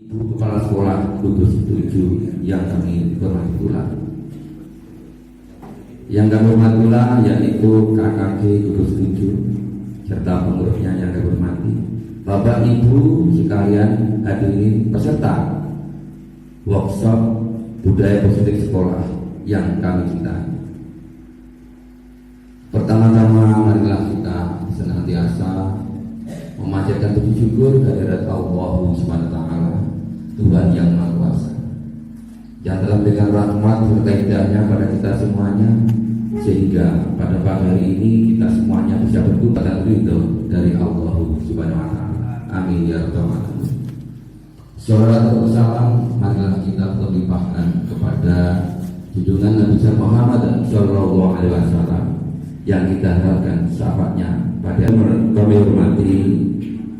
Ibu Kepala Sekolah Kudus 7 yang kami hormati pula. Yang kami hormati pula yaitu KKG Kudus 7 serta pengurusnya yang kami hormati. Bapak Ibu sekalian hadirin peserta workshop budaya positif sekolah yang kami cintai. Pertama-tama marilah kita senantiasa memanjatkan puji syukur kehadirat Allah Subhanahu wa taala, Tuhan yang Maha Kuasa, yang telah memberikan rahmat serta hidayahnya pada kita semuanya, sehingga pada pagi hari ini kita semuanya bisa bertobat dan ridho dari Allah Subhanahu wa taala. Amin ya rabbal alamin. Sholawat dan salam marilah kita berlimpahkan kepada junjungan Nabi Muhammad sallallahu alaihi wasallam yang kita harapkan sahabatnya. Pada kami hormati,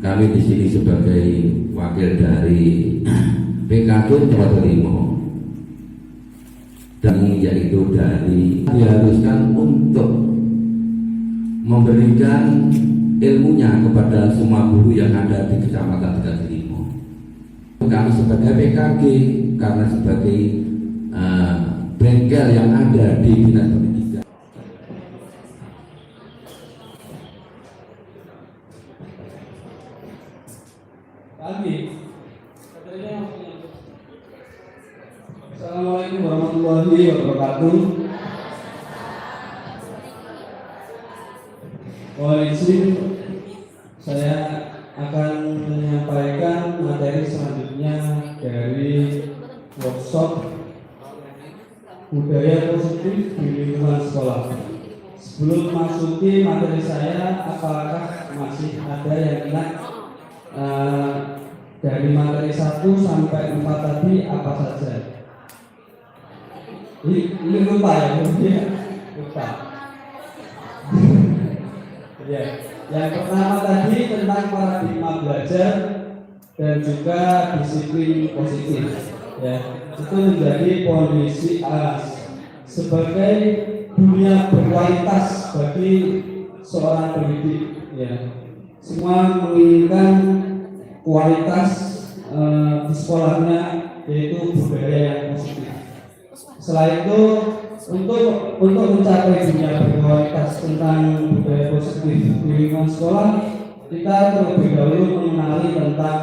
kami di sini sebagai wakil dari PKK Jawa Timur, dan yaitu dari diharuskan untuk memberikan ilmunya kepada semua guru yang ada di Kecamatan Tegal Timur. Kami sebagai PKK karena sebagai bengkel yang ada di dinas pendidikan. Assalamualaikum warahmatullahi wabarakatuh. Mohon izin saya akan menyampaikan materi selanjutnya dari workshop budaya positif di lingkungan sekolah. Sebelum masuki materi saya, apakah masih ada yang ingat dari materi 1 sampai 4 tadi apa saja? Ini lupa ya, lupa. Ya, yang pertama tadi tentang paradigma belajar dan juga disiplin positif. Ya, itu menjadi kondisi sebagai dunia berkualitas bagi seorang pendidik. Ya, semua menginginkan kualitas di sekolahnya, yaitu budaya yang positif. Selain itu, untuk mencapai dunia berkualitas tentang budaya positif di lingkungan sekolah, kita terlebih dahulu mengenali tentang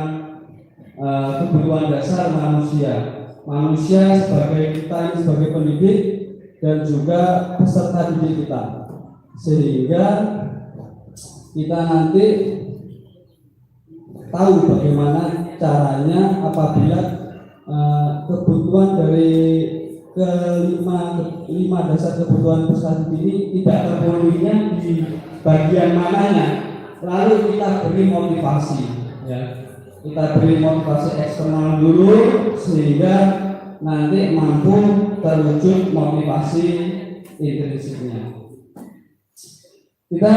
kebutuhan dasar manusia sebagai kita sebagai pendidik dan juga peserta didik kita, sehingga kita nanti tahu bagaimana caranya apabila kebutuhan dari kelima dasar kebutuhan peserta ini tidak terpenuhinya di bagian mananya, lalu kita beri motivasi, ya. Kita beri motivasi eksternal dulu sehingga nanti mampu terwujud motivasi intrinsiknya. Kita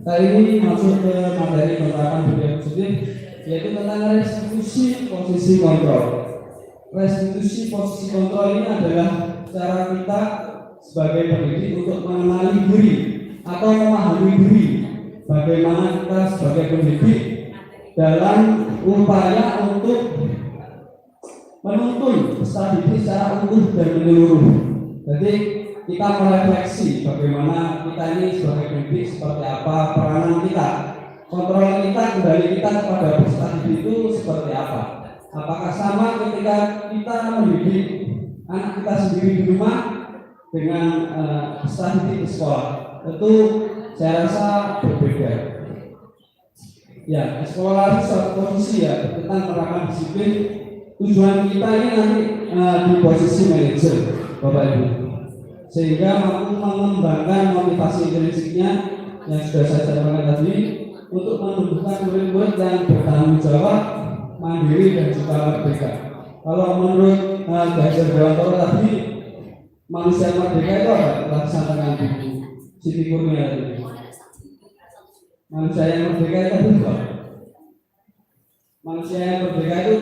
kali ini masuk ke materi penerapan budaya positif, yaitu tentang restitusi posisi kontrol. Restitusi posisi kontrol ini adalah cara kita sebagai pendidik untuk mengenali diri atau memahami diri, bagaimana kita sebagai pendidik dalam upaya untuk menuntun peserta didik secara utuh dan menyeluruh. Jadi kita merefleksi bagaimana kita ini sebagai pendidik seperti apa peranan kita, kontrol kita, kendali kita kepada peserta didik itu seperti apa. Apakah sama ketika kita mendidik anak kita sendiri di rumah dengan peserta didik di sekolah? Tentu saya rasa berbeda. Ya, di sekolah itu suatu posisi ya tentang penerapan disiplin. Tujuan kita ini nanti di posisi manajer, Bapak Ibu, sehingga mampu mengembangkan motivasi intrinsiknya yang sudah saya sampaikan tadi untuk menumbuhkan murid-murid yang bertanggung jawab, mandiri dan juga merdeka. Kalau menurut Gajar Dewantoro tadi, manusia merdeka itu apa? Telah disampaikan Ibu Siti Kurnia tadi. Manusia yang merdeka itu apa? Manusia yang merdeka itu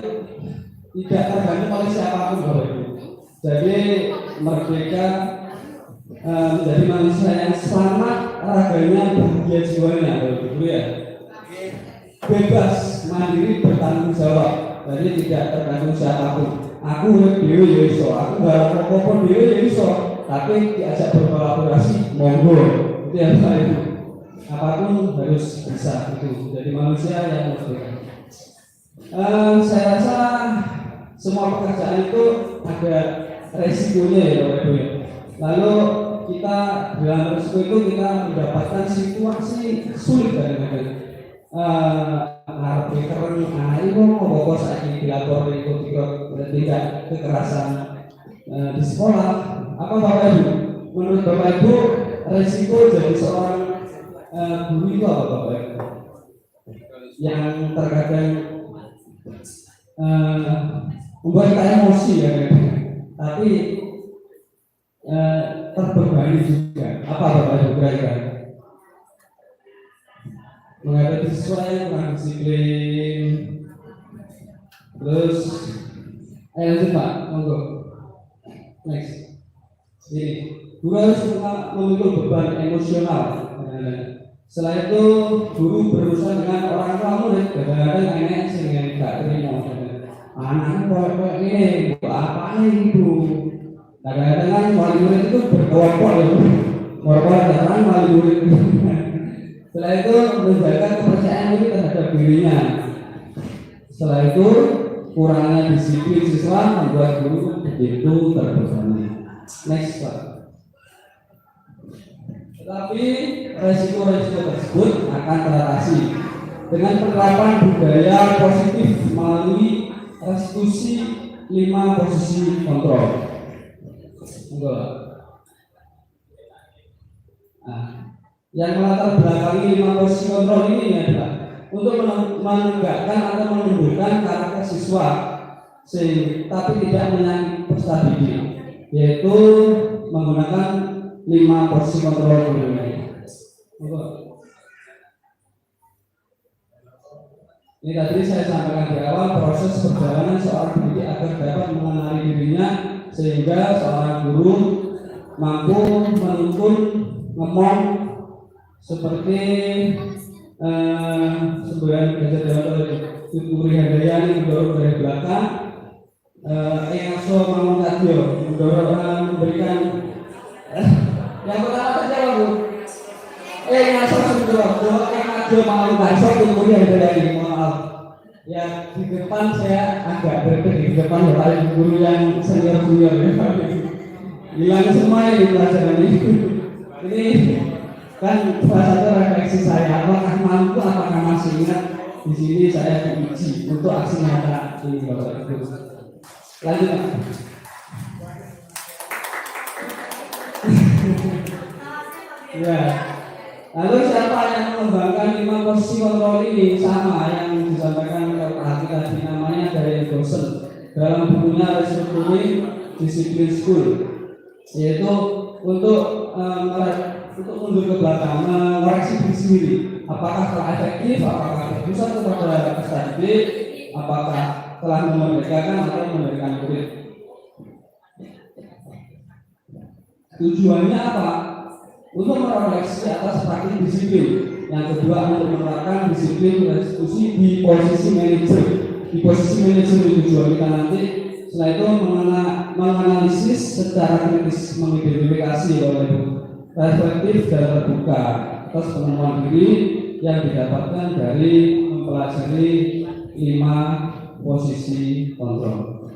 tidak tergantung oleh siapapun, Bapak Ibu. Jadi merdeka menjadi manusia yang selamat raganya, bahagia jiwanya, Bapak Ibu ya. Bebas, mandiri, bertanggung jawab. jadi tidak tergantung siapapun. Aku urip dhewe ya iso, aku garap apa-apa dhewe ya iso, tapi diajak berkolaborasi monggo. Itu yang saya itu. Apapun harus bisa itu. Jadi manusia yang merdeka. Saya rasa semua pekerjaan itu ada resikonya ya Bapak Ibu. Lalu kita dalam resiko itu kita mendapatkan situasi sulit kadang-kadang. Harus keren, itu mau saat dilapor itu tidak kekerasan di sekolah. Apa Bapak Ibu? Menurut Bapak Ibu resiko jadi seorang guru itu apa Bapak Ibu? Yang terkadang membuat kita emosi ya, tapi terbebani juga. Apa Bapak Ibu kira-kira? Menghadapi siswa yang kurang disiplin, terus lanjut Pak, monggo. Next, ini guru harus memikul beban emosional. Setelah itu guru berurusan dengan orang tua murid, kadang-kadang enak sehingga tidak terima. Anaknya kok ini, apa itu? Kadang-kadang kan wali murid itu berkelompok ya, berkelompok datang wali murid. Setelah itu menjaga kepercayaan itu terhadap dirinya. Setelah itu kurangnya disiplin siswa membuat guru begitu terbebani. Next Pak. Tetapi resiko-resiko tersebut akan teratasi dengan penerapan budaya positif melalui restitusi 5 posisi kontrol. Yang melatar belakangi 5 posisi kontrol ini adalah untuk menegakkan atau menumbuhkan karakter siswa, tapi tidak menyakiti peserta didik, yaitu menggunakan 5 posisi kontrol ini. Ini tadi saya sampaikan di awal proses perjalanan seorang pendidik agar dapat mengenali dirinya sehingga seorang guru mampu menuntun ngomong seperti sebagian Gajah Dewata Tuturi Handayani mendorong dari belakang, Engaso Mangun Kadyo mendorong memberikan yang pertama saja Bu. Engaso mendorong Kadyo Mangun Kadyo Tuturi Handayani, maaf. Ya di depan saya agak berbeda di depan Bapak guru yang senior hilang semua ini pelajaran ini. Ini kan salah satu refleksi saya, apakah mampu, apakah masih ingat di sini saya diuji untuk aksi nyata ini Bapak Ibu. Lanjut Pak. Ya. Lalu siapa yang mengembangkan 5 posisi kontrol ini? Sama yang disampaikan Pak tadi, namanya dari dosen dalam bukunya Restructuring Discipline School, yaitu untuk mundur ke belakang, mengoreksi diri sendiri. Apakah telah efektif, apakah berpusat kepada peserta didik, apakah telah memerdekakan atau memberikan murid. Tujuannya apa? Untuk merefleksi atas praktik disiplin. Yang kedua, untuk menerapkan disiplin restitusi di posisi manajer. Di posisi manajer tujuan kita nanti. Setelah itu menganalisis secara kritis, mengidentifikasi oleh reflektif dan terbuka atas penemuan diri yang didapatkan dari mempelajari 5 posisi kontrol.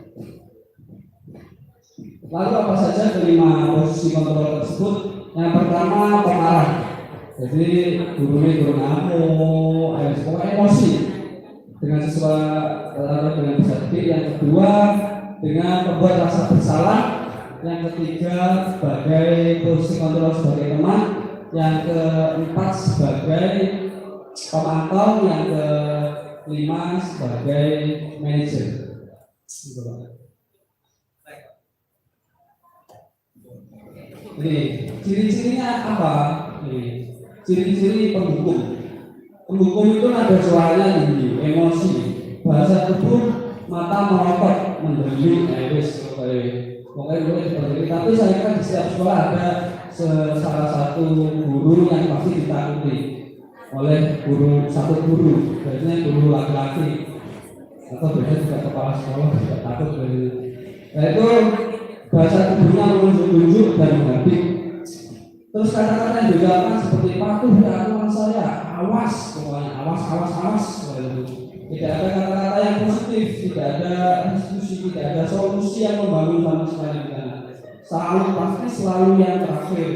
Lalu apa saja kelima posisi kontrol tersebut? Yang pertama pengarah. Jadi gurunya guru ngamuk, emosi dengan siswa atau dengan peserta. Yang kedua dengan membuat rasa bersalah. Yang ketiga sebagai posisi kontrol sebagai teman. Yang keempat sebagai pemantau. Yang kelima sebagai manajer. Ini ciri-cirinya apa? Ini ciri-ciri penghukum. Penghukum itu ada suaranya tinggi, emosi, bahasa tubuh, mata melotot, mendelik, pokoknya boleh seperti ini. Tapi saya kira di setiap sekolah ada salah satu guru yang pasti ditakuti oleh satu guru, biasanya guru laki-laki. atau biasanya juga kepala sekolah juga takut dari itu. Nah itu bahasa tubuhnya menunjuk-nunjuk dan menghati. Terus kata-kata yang juga kan seperti patuh ya aturan saya, awas pokoknya awas. Tidak ada kata-kata yang positif, tidak ada diskusi, tidak ada solusi yang membangun sama sekali di sana. Selalu yang terakhir.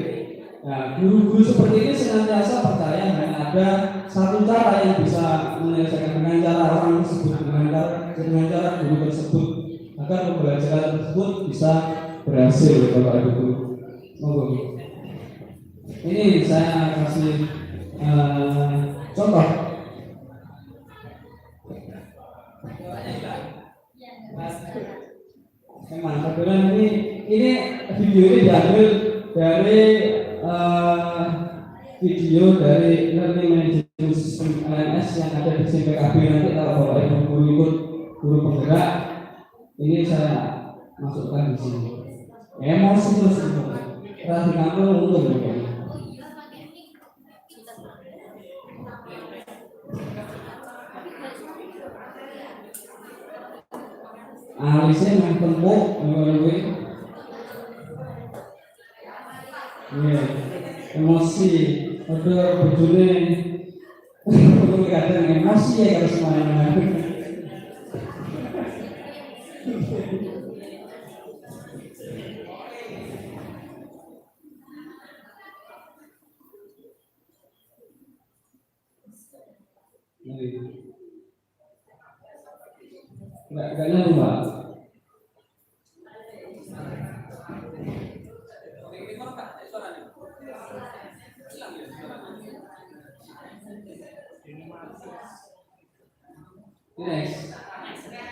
Nah, guru-guru seperti ini senantiasa percaya hanya ada satu cara yang bisa menyelesaikan dengan cara orang tersebut, dengan cara guru tersebut, agar pembelajaran tersebut bisa berhasil, Bapak Ibu. Monggo. Ini saya kasih contoh. Memang kebetulan ini video ini diambil dari video dari Learning Management System LMS yang ada di CPKB. Nanti kalau Bapak Ibu guru ikut guru penggerak, ini saya masukkan di sini. Emosi terus itu, rasa kamu untung. Alisnya yang tempuk, emosi, ada bujune, kadang emosi ya kalau semuanya. Enggak nyambung, Pak.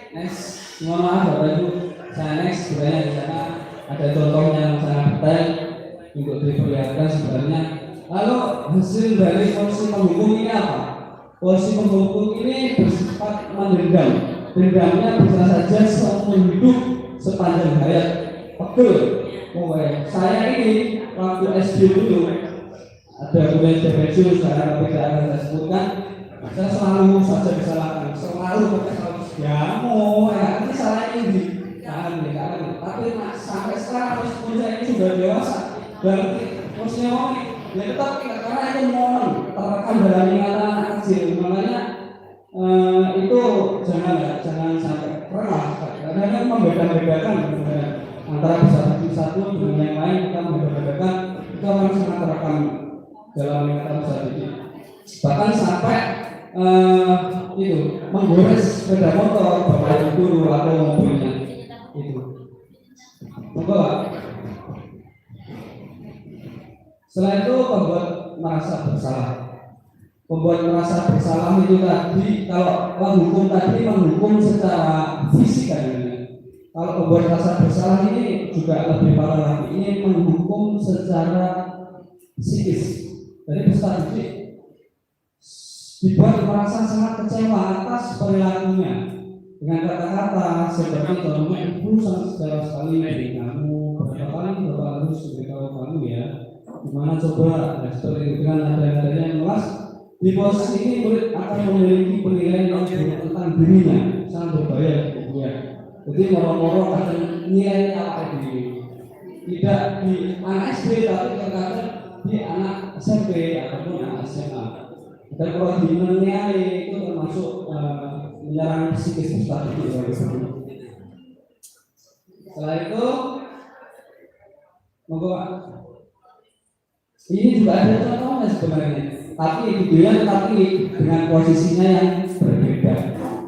Next, mohon maaf Bapak Ibu, saya next sebenarnya di sana ada contohnya yang sangat detail untuk diperlihatkan sebenarnya. Lalu hasil dari polisi penghukum ini apa? Polisi penghukum ini bersifat mendendam. Dendamnya bisa saja seumur hidup sepanjang hayat. Betul. Saya ini waktu SD dulu ada kuliah DPJ, saya tidak akan saya sebutkan. Saya selalu saja disalahkan, selalu mau ya ini salah ini jangan. Tapi sampai sekarang meskipun saya ini sudah dewasa dan maksudnya mau ya tetap karena itu mohon terekam dalam ingatan anak kecil. Makanya itu jangan sampai pernah karena membeda-bedakan antara satu dengan yang lain. Kita membeda-bedakan itu akan sangat terekam dalam ingatan besar ini. Bahkan sampai itu menggores sepeda motor bapak guru atau mobilnya itu. Monggo. Setelah itu membuat merasa bersalah. Membuat merasa bersalah itu tadi kalau menghukum tadi menghukum secara fisik kan ini. Kalau membuat merasa bersalah ini juga lebih parah lagi. Ini menghukum secara psikis. Jadi peserta didik dibuat merasa sangat kecewa atas perilakunya dengan kata-kata seperti contohnya ibu sangat secara sekali dari kamu berapa kali bapak harus memberitahu kamu ya gimana coba seperti itu dengan adanya yang jelas di posisi ini murid akan memiliki penilaian yang buruk tentang dirinya sangat berbahaya ya. Jadi moro-moro akan nilai apa diri tidak di anak SD tapi terkadang di anak SMP ataupun anak SMA. Dan kalau dinilai itu termasuk menyerang psikis peserta didik. Setelah itu, monggo Pak. Ini juga ada contohnya sebenarnya, tapi videonya tapi dengan posisinya yang berbeda.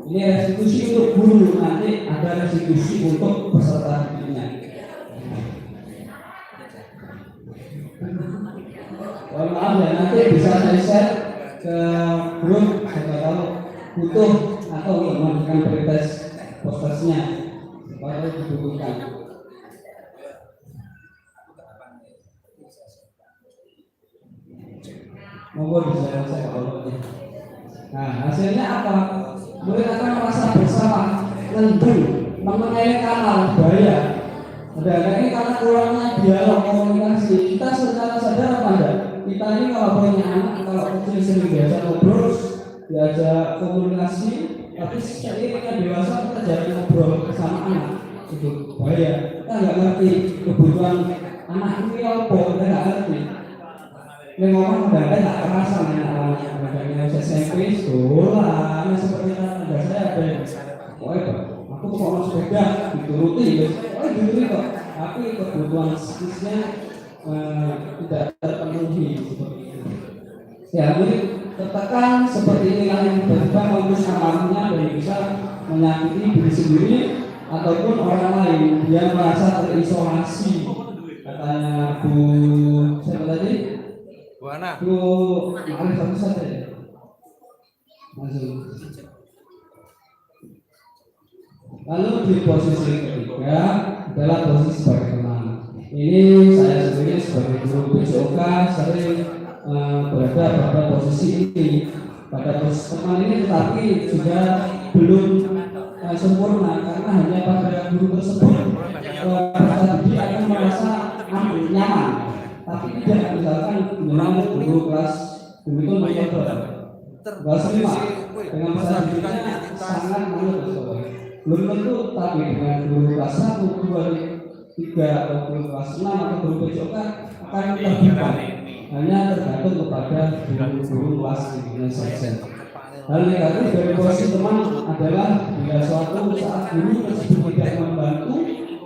Ini restitusi untuk guru, nanti ada restitusi untuk peserta didiknya. Maaf ya, nanti bisa saya share ke grup kalau butuh atau melakukan prioritas postasnya supaya dibutuhkan. Monggo bisa saya kalau. Nah hasilnya apa? Murid akan merasa bersalah, lentur, mengenai kanal bahaya. Ini karena kurangnya dialog komunikasi. Kita secara sadar apa enggak? Kita ini kalau punya anak, kalau kecil sering biasa ngobrol, diajak komunikasi, Tapi seiringnya dewasa kita jarang ngobrol sama anak, itu bahaya. Kita nggak ngerti kebutuhan anak ini apa, kita nggak ngerti. Ini ngomong kadang-kadang nggak kerasa anak-anaknya SMP sekolah, seperti ada saya ada. Oh aku mau masuk sepeda dituruti, dituruti kok. Tapi kebutuhan psikisnya tidak terpenuhi seperti itu. Ya, murid tertekan seperti inilah yang tiba-tiba mengurus alamnya dan bisa menyakiti diri sendiri ataupun orang lain. Dia merasa terisolasi. Katanya Bu siapa tadi? Bu Ana. Bu Arif satu saja. Langsung. Lalu di posisi ketiga adalah posisi sebagai teman. Ini saya sendiri sebagai guru PJOK sering berada pada posisi ini, pada posisi teman ini, tetapi juga belum sempurna karena hanya pada guru tersebut peserta didik akan merasa nyaman, tapi tidak misalkan dengan guru kelas begitu mencoba kelas 5 dengan peserta didiknya sangat menurut belum tentu, tapi dengan guru kelas 1, 2, 3 atau guru kelas 6 atau guru PJOK akan terbuka. Hanya tergantung kepada guru-guru kelas ini saja. Hal negatif dari posisi teman adalah bila suatu saat guru tersebut tidak membantu,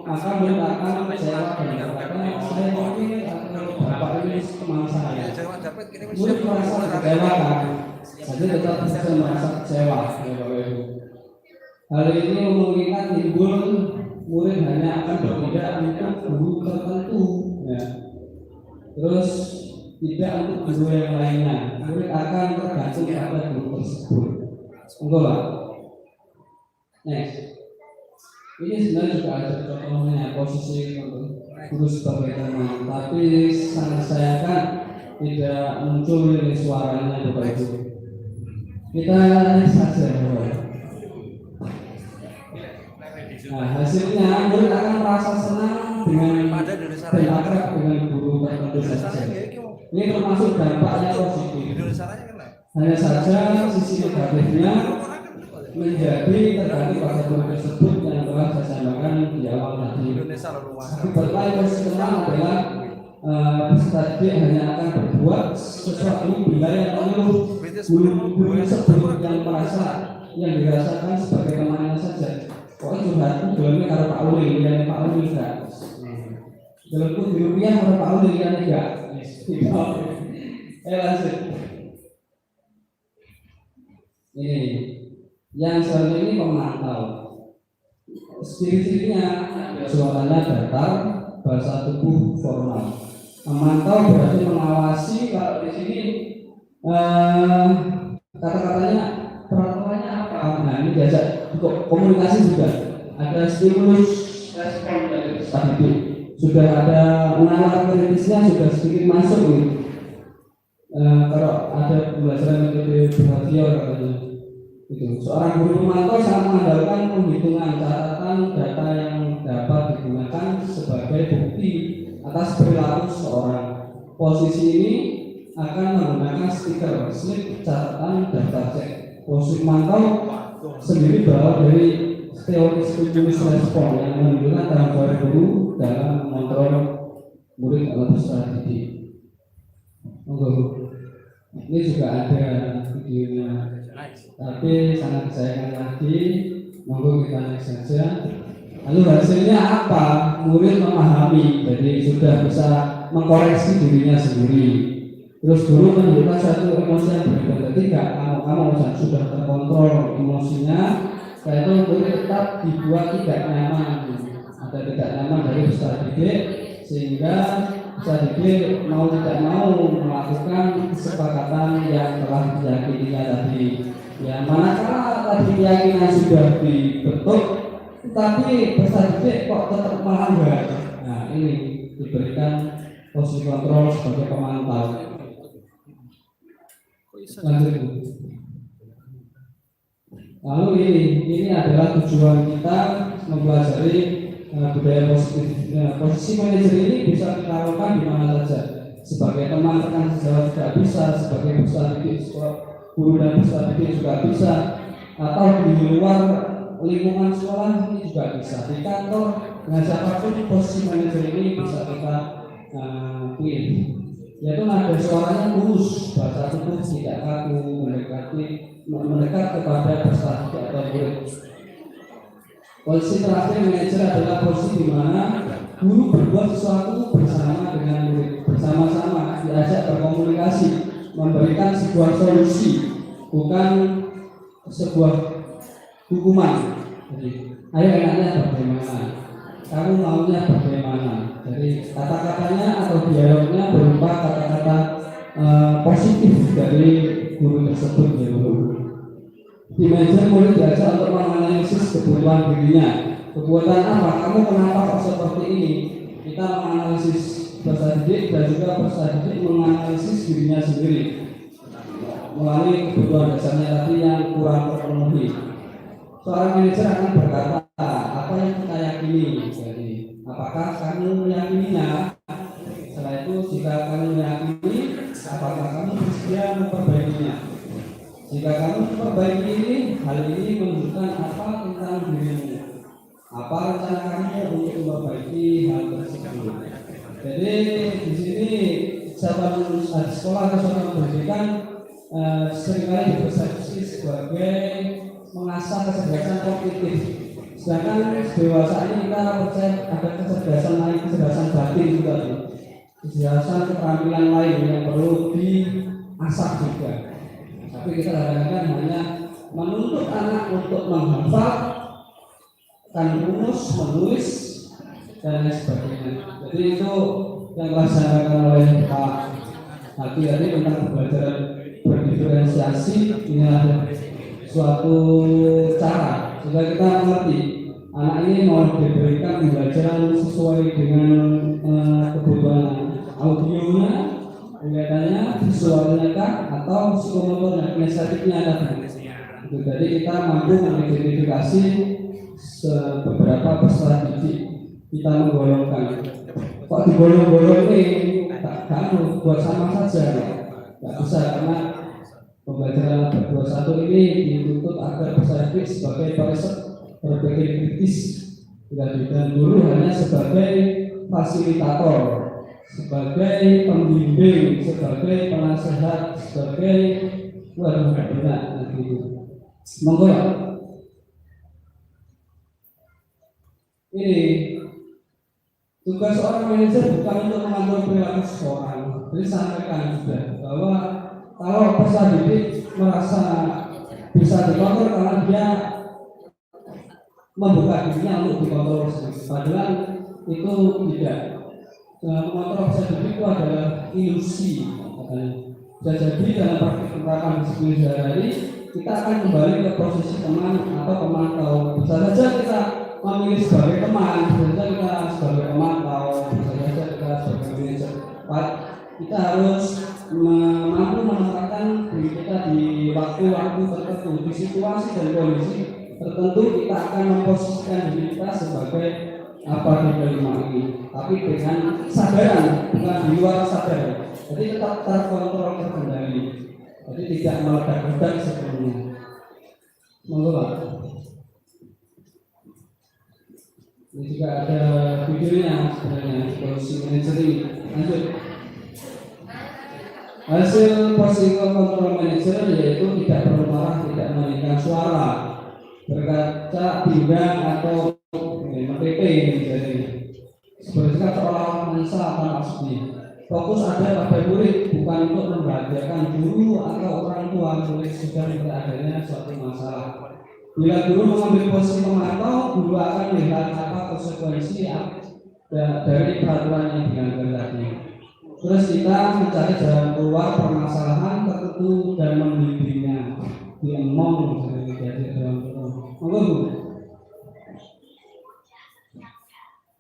maka mereka akan kecewa dan berkata, saya mungkin atau bapak ini teman saya. Murid merasa kecewakan, jadi tetap bisa merasa kecewa. Hal ini memungkinkan timbul murid hanya akan berpindah untuk guru tertentu, ya. Terus tidak untuk guru yang lainnya. Murid akan tergantung pada guru tersebut. Enggak lah. Next. Ini sebenarnya juga ada contohnya posisi guru sebagai teman, tapi sangat sayangkan tidak muncul ini suaranya Bapak Ibu. Kita saja. Nah, hasilnya murid akan merasa senang dengan berakrab dengan guru tertentu saja. Ini termasuk dampaknya positif. Hanya saja sisi negatifnya menjadi tergantung pada guru tersebut yang telah saya sampaikan di awal tadi. Akibat lain posisi tenang adalah peserta didik hanya akan berbuat sesuatu bila yang menurut guru tersebut yang merasa yang dirasakan sebagai temannya saja. Pokoknya curhatku dalamnya kalau Pak Uli, dan Pak Uli enggak. Dalamku di rupiah kalau Pak Uli kan enggak. Lanjut. Ini yang satu ini pemantau. Ciri-cirinya suaranya datar, bahasa tubuh formal. Memantau berarti mengawasi. Kalau di sini kata-katanya peraturannya apa? Nah ini biasa komunikasi juga ada stimulus respon dari peserta didik, sudah ada nalar kritisnya sudah sedikit masuk nih. Kalau ada pembelajaran metode behavior katanya itu seorang guru pemantau sangat mengandalkan penghitungan catatan data yang dapat digunakan sebagai bukti atas perilaku seseorang. Posisi ini akan menggunakan stiker slip catatan daftar cek. Posisi pemantau sendiri berawal dari teori stimulus respon yang menunjukkan tanggung guru dalam mengontrol murid atau peserta didik. Ini juga ada videonya, tapi sangat disayangkan lagi. Monggo kita next saja. Lalu hasilnya apa? Murid memahami, jadi sudah bisa mengkoreksi dirinya sendiri. Terus guru menunjukkan satu emosi yang berbeda. Ketika kamu sudah terkontrol emosinya, setelah itu murid tetap dibuat tidak nyaman. Ada tidak nyaman dari peserta didik, sehingga peserta didik mau tidak mau melakukan kesepakatan yang telah diyakininya tadi. Ya, manakala tadi keyakinan sudah dibentuk, tetapi peserta didik kok tetap melanggar. Nah, ini diberikan posisi kontrol sebagai pemantau. Lanjut. Lalu ini adalah tujuan kita mempelajari budaya positif. Posisi manajer ini bisa kita lakukan di mana saja. Sebagai teman rekan sejawat tidak bisa, sebagai peserta didik, guru dan peserta didik juga bisa. atau di luar lingkungan sekolah ini juga bisa. Di kantor dengan siapapun posisi manajer ini bisa kita pilih. Yaitu nada suaranya lurus, bahasa tubuh tidak kaku, mendekat kepada peserta didik atau murid. Posisi terakhir manajer adalah posisi di mana guru berbuat sesuatu bersama dengan murid, bersama-sama diajak berkomunikasi, memberikan sebuah solusi, bukan sebuah hukuman. Jadi, ayo enaknya bagaimana? Kamu maunya bagaimana? Jadi kata-katanya atau dialognya berupa kata-kata positif dari guru tersebut ya guru. Di manajer murid diajak untuk menganalisis kebutuhan dirinya. Kebutuhan apa? Kamu kenapa kok seperti ini? Kita menganalisis peserta didik dan juga peserta didik menganalisis dirinya sendiri melalui kebutuhan dasarnya tadi yang kurang terpenuhi. Seorang manajer akan berkata, apa yang kita yakini? Jadi, apakah kamu meyakininya? Setelah itu, jika kamu meyakini, apakah kamu bersedia memperbaikinya? Jika kamu memperbaiki ini, hal ini menunjukkan apa tentang dirimu? Apa rencana kamu untuk memperbaiki hal tersebut? Jadi di sini zaman sekolah atau sekolah pendidikan seringkali dipersepsi sebagai mengasah kecerdasan kognitif. Sedangkan dewasa ini kita percaya ada kecerdasan lain, kecerdasan batin juga, kecerdasan keterampilan lain yang perlu diasah juga. Tapi kita kadang-kadang hanya menuntut anak untuk menghafal, kan rumus, menulis, dan lain sebagainya. Jadi itu yang telah disampaikan oleh Pak Hadi tadi tentang pembelajaran berdiferensiasi. Ini adalah suatu cara supaya kita mengerti anak ini mau diberikan pembelajaran sesuai dengan kebutuhan audionya, kelihatannya, visualnya kah, atau psikomotornya, kinestetiknya tadi. Jadi kita mampu mengidentifikasi beberapa peserta didik, kita menggolongkan. Kok digolong-golong ini kamu buat sama saja, nggak bisa, karena pembelajaran berdua satu ini dituntut agar peserta didik sebagai periset berpikir kritis, dan guru hanya sebagai fasilitator, sebagai pembimbing, sebagai penasehat, sebagai benar gitu. Monggo. Ini tugas seorang manajer bukan untuk mengatur perilaku seseorang. Jadi sampaikan juga bahwa kalau peserta didik merasa bisa dikontrol karena dia membuka dirinya untuk dikontrol, padahal itu tidak. Mengontrol peserta didik itu adalah ilusi. Bisa jadi dalam praktik penerapan disiplin sehari-hari kita akan kembali ke posisi teman atau pemantau. Bisa saja kita memilih sebagai teman, bisa saja kita sebagai pemantau, bisa saja kita sebagai manajer. Kita harus mampu menempatkan diri kita di waktu-waktu tertentu, di situasi dan kondisi tertentu. Kita akan memposisikan diri kita sebagai apa di kelima ini, tapi dengan kesadaran, bukan di luar sadar. Jadi tetap terkontrol, terkendali. Jadi tidak meledak-ledak sebelumnya. Monggo Pak. Ini juga ada videonya sebenarnya, posisi manajer ini. Lanjut. Hasil posisi kontrol manajer yaitu tidak perlu marah, tidak meninggikan suara, berkaca pinggang atau MPP. Jadi bersikap seolah mensa akan maksudnya. Fokus ada pada murid, bukan untuk membahagiakan guru atau orang tua. Murid sudah tidak adanya suatu masalah. Bila guru mengambil posisi pemantau, guru akan melihat apa konsekuensi dari peraturan yang dilanggar tadi. Terus kita mencari jalan keluar permasalahan tertentu dan membimbingnya. Diemong jadi jalan keluar. Monggo Bu.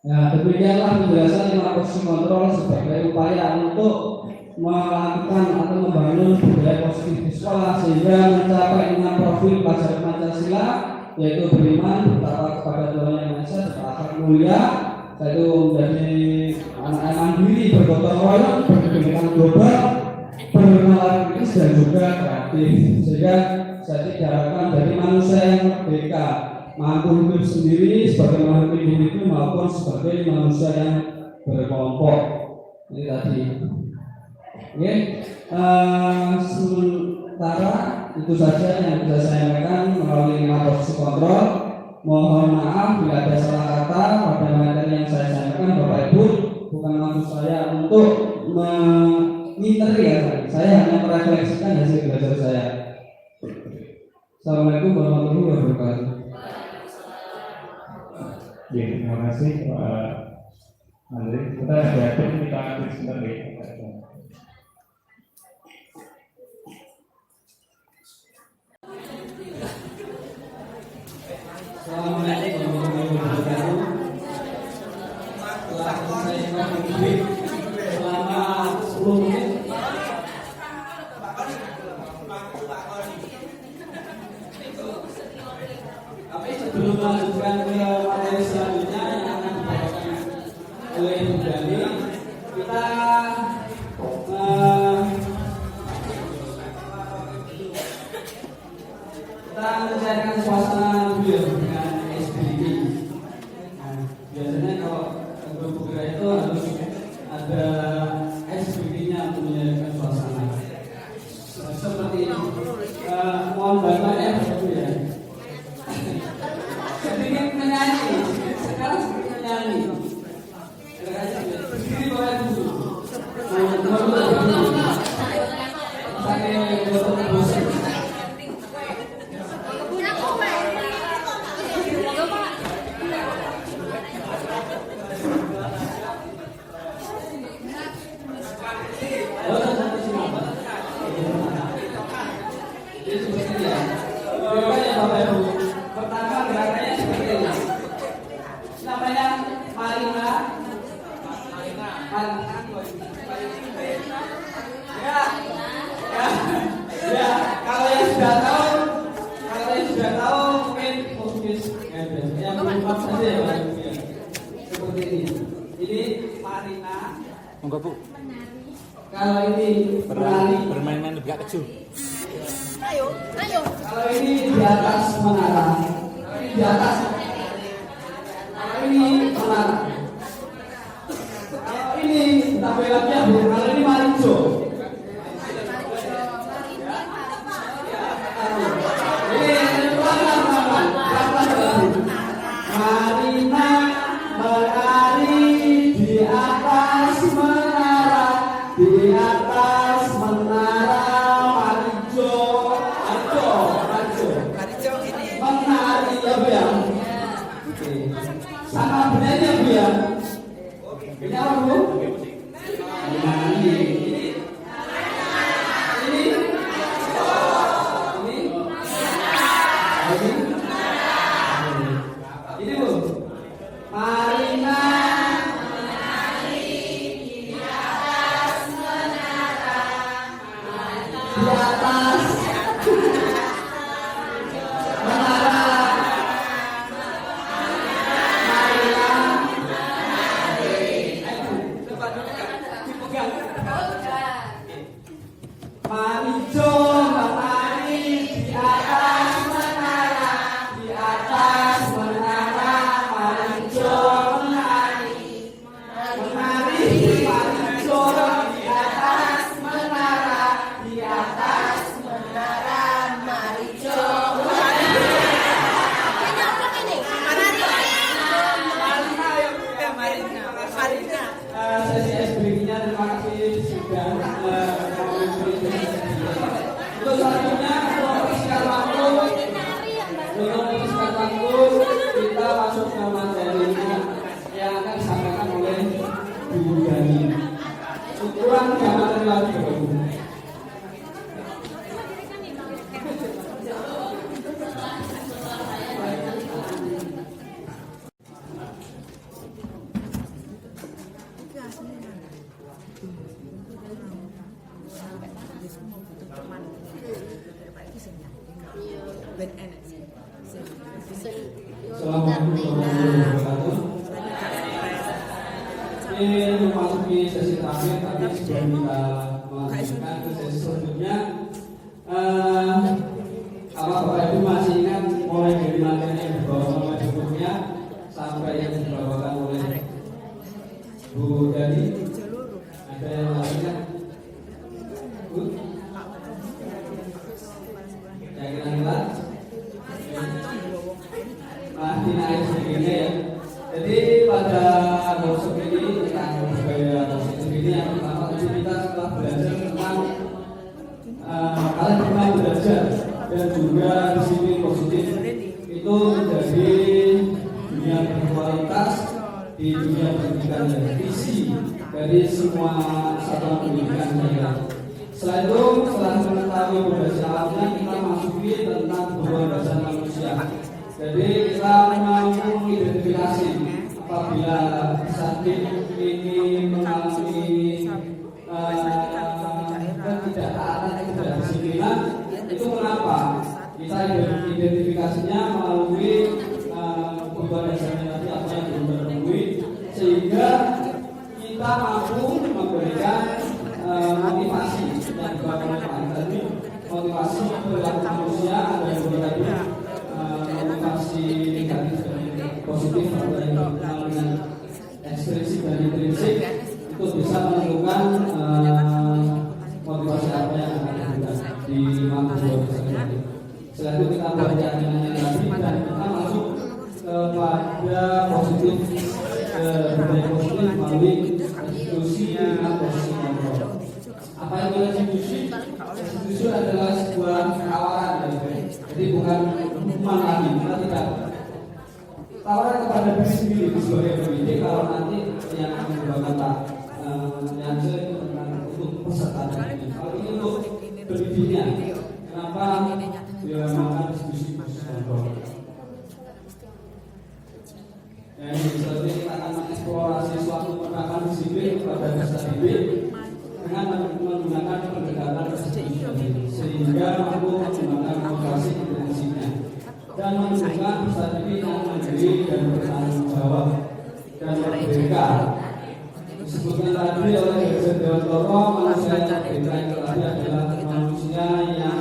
Nah, demikianlah penjelasan lima posisi kontrol sebagai upaya untuk melakukan atau membangun budaya positif di sekolah sehingga mencapai 6 profil pelajar Pancasila, yaitu beriman, bertakwa kepada Tuhan Yang Maha Esa, berakhlak mulia, yaitu menjadi anak yang mandiri, bergotong royong, berkepentingan global, bernalar kritis dan juga kreatif. Sehingga jadi diharapkan dari manusia merdeka, mampu hidup sendiri sebagai makhluk individu maupun sebagai manusia yang berkelompok. Ini tadi. Oke, sementara itu saja yang bisa saya sampaikan melalui 5 posisi kontrol. Mohon maaf bila ada salah kata pada materi yang saya sampaikan, Bapak Ibu. Bukan maksud saya untuk menginteri ya, saya hanya merefleksikan hasil belajar saya. Assalamualaikum warahmatullahi wabarakatuh. Ya, terima kasih Pak Andri. Kita ada kita ambil sebentar ya. Assalamualaikum warahmatullahi wabarakatuh. Setelah saya mengunjungi selama 10 menit. Tapi sebelum melanjutkan ke materi selanjutnya yang akan dibawakan oleh Ibu Dani, kita mencairkan suasana dulu ya dengan SBB. Nah, biasanya kalau grup gerak itu harus ada SBB-nya untuk mencairkan suasana. Seperti ini. Mohon bantuannya begitu ya. Sedikit menyanyi. Sekarang sedikit menyanyi. Sedikit boleh dulu. Saya bosan. Pertama gerakannya seperti ini. Namanya Marina. Ya. Kalau yang sudah tahu mungkin fokus yang belum saja ya. Seperti ini. Ini Marina. Monggo Bu. Kalau ini menari. Bermain-main lebih kecil. Ayo. Kalau ini di atas menara. Ini di atas. Kalau ini menara. Kalau ini tabelaknya Bu. Kalau ini marijo. Marina menari di atas menara, di atas menara marijo, menari ya Bu ya. Sama benarnya Bu ya. Ini apa Bu? Menari. Ini Bu. Marina di atas menara, di atas menara. Marijo menari di atas menara, di atas menara. Marijo menari, marijo di atas menara, di atas menara. Marijo menari. Sesi SBG-nya terima kasih sudah untuk selanjutnya mempersingkat waktu kita masuk ke materi yang akan disampaikan oleh Bu Dani. Ukuran gambar lagi Bu. Assalamualaikum warahmatullahi wabarakatuh. Ini memasuki sesi terakhir, tapi sebelum kita melanjutkan ke sesi selanjutnya, Bapak Ibu Ibu masih ingat mulai dari materi yang dibawakan oleh sebelumnya sampai yang dibawakan oleh Bu Dani? Ada yang masih ingat? Bu? Yang ingat? Masih naik segini ya. Jadi pada workshop ini tentang budaya positif ini yang pertama kita setelah belajar tentang kalian pernah belajar dan juga disiplin positif itu menjadi dunia berkualitas di dunia pendidikan dan visi dari semua satuan pendidikan saya. Setelah itu, setelah mengetahui pondasi alamnya, kita masuki tentang hubungan dasar manusia. Jadi kita mampu mengidentifikasi apabila sakit ini mengalami ketidaktaatan, ketidakdisiplinan, itu kenapa? Kita identifikasinya melalui hubungan dasarnya tadi apa yang belum terpenuhi, sehingga kita mampu memberikan motivasi yang dibawa oleh Pak tadi, motivasi perilaku manusia ada yang berbeda, motivasi negatif dan positif atau yang dikenal dengan ekstrinsik dan intrinsik itu bisa menentukan motivasi apa yang akan diberikan di mampu tadi. Setelah itu kita berjalan lagi dan kita masuk kepada positif budaya positif melalui institusi dengan posisi kontrol. Apa itu restitusi? Restitusi adalah sebuah tawaran, jadi bukan hukuman lagi. Kita tidak tawaran kepada diri sendiri sebagai pendidik kalau nanti yang menyebabkan tak yang itu tentang untuk peserta ini. Kalau ini untuk pendidiknya, kenapa dinamakan restitusi kontrol? Yang selanjutnya kita akan mengeksplorasi suatu pendekatan disiplin kepada peserta didik dengan menggunakan pendekatan restitusi sehingga mampu menggunakan motivasi intrinsiknya dan menunjukkan peserta didik yang mandiri dan bertanggung jawab dan merdeka. Disebutkan tadi oleh Dr. Dewantoro, manusia yang merdeka itu tadi adalah manusia yang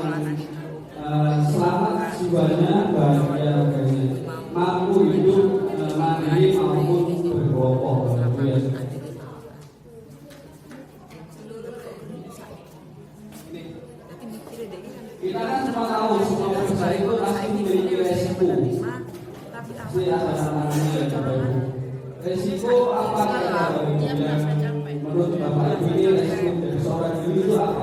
selamat jiwanya, bahagia raganya, mampu hidup mandiri maupun berkelompok. Kita kan semua tahu semua perusahaan itu pasti memiliki resiko. Pasti ada tantangannya ya Bapak Ibu. Resiko apa ya Bapak Ibu? Menurut Bapak Ibu ini resiko dari seorang guru itu apa?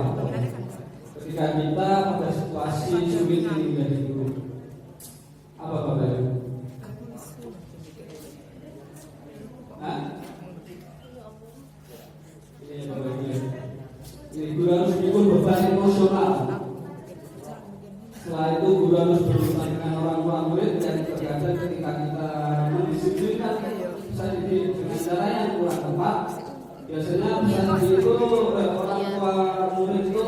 Ketika kita pada situasi sulit ini menjadi guru, apa Bapak Ibu? Guru harus memikul beban emosional. Setelah itu guru harus berurusan dengan orang tua murid dan terkadang ketika kita mendisiplinkan bisa dididik dengan cara yang kurang tepat. Biasanya bisa itu orang tua murid itu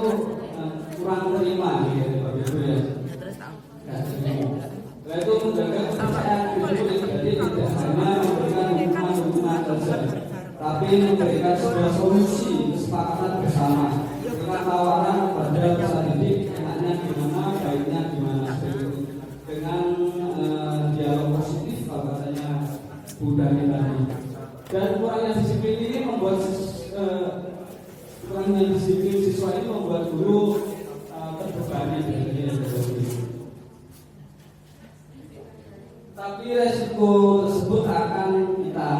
kurang terima gitu Bapak Ibu ya. Setelah itu menjaga kepercayaan diri, jadi tidak hanya memberikan hukuman saja, tapi memberikan sebuah solusi kesepakatan bersama dengan tawaran kepada peserta didik enaknya gimana, baiknya gimana dengan dialog positif kalau katanya Bu Dani tadi. Dan kurangnya disiplin ini membuat kurangnya disiplin siswa ini membuat guru terbebani. Tapi resiko tersebut akan kita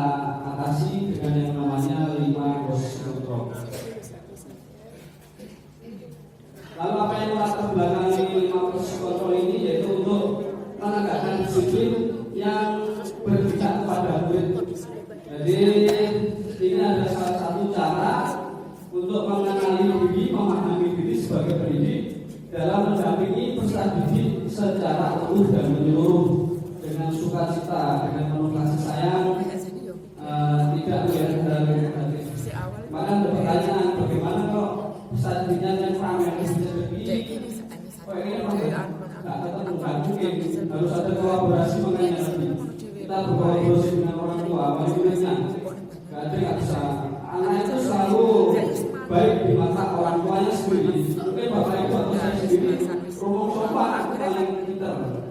atasi dengan yang namanya 5 proses kontrol. Lalu apa yang melatar belakangi 5 proses kontrol ini yaitu untuk menegakkan disiplin yang berpihak kepada murid. Jadi ini adalah salah satu cara untuk mengenali diri, memahami diri sebagai pendidik dalam mendampingi peserta didik secara utuh dan menyeluruh dengan sukacita, dengan penuh kasih sayang, tidak melihat hal negatif. Maka ada pertanyaan, bagaimana kalau peserta didiknya yang ramai bisa lebih? Oh ini nggak mungkin, harus ada kolaborasi makanya tadi. Kita berkolaborasi dengan orang tua, muridnya. Nggak bisa. Anak itu selalu baik di mata orang tuanya sendiri. Mungkin bapak ibu atau saya sendiri, ngomong sopan paling pintar.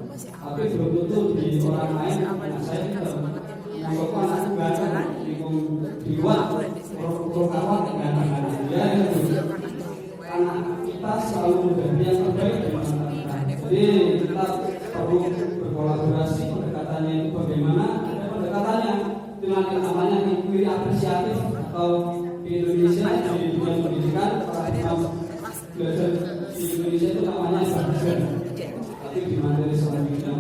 belum tentu di orang lain. Saya menganggap anak ganteng di luar kawan ganteng dia anak kita selalu menjadi yang terbaik di masa kita. Jadi kita perlu berkolaborasi. Pendekatannya itu bagaimana? Ada pendekatannya dengan namanya inquiry apresiatif atau di Indonesia di dunia pendidikan belajar di Indonesia itu namanya belajar, tapi di materi selanjutnya.